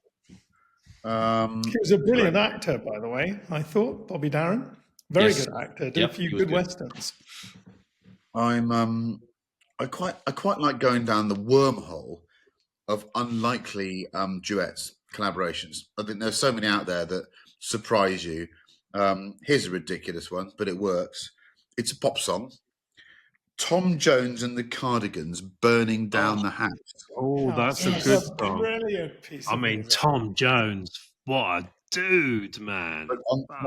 He was a brilliant actor, by the way, I thought, Bobby Darin. Very Yes. good actor. Did Yep, a few he was good good. westerns. I quite like going down the wormhole of unlikely duets, collaborations. I think there's so many out there that surprise you. Here's a ridiculous one, but it works. It's a pop song. Tom Jones and the Cardigans, Burning Down the House. Oh, that's a That's good song. brilliant piece I of mean, music. Tom Jones, what a dude, man. But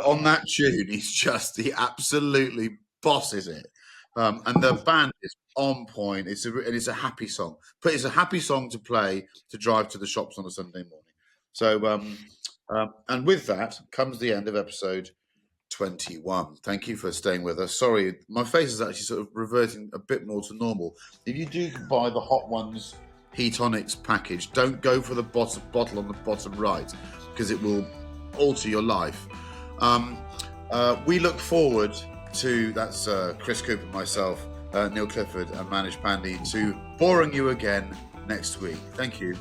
on that tune, he absolutely bosses it. And the band is on point. It's a happy song. But it's a happy song to play to drive to the shops on a Sunday morning. So, and with that comes the end of episode 21. Thank you for staying with us. Sorry, my face is actually sort of reverting a bit more to normal. If you do buy the Hot Ones Heatonics package, don't go for the bottle on the bottom right, because it will alter your life. We look forward to, that's Chris Cooper, myself, Neil Clifford and Manish Pandey, to boring you again next week. Thank you.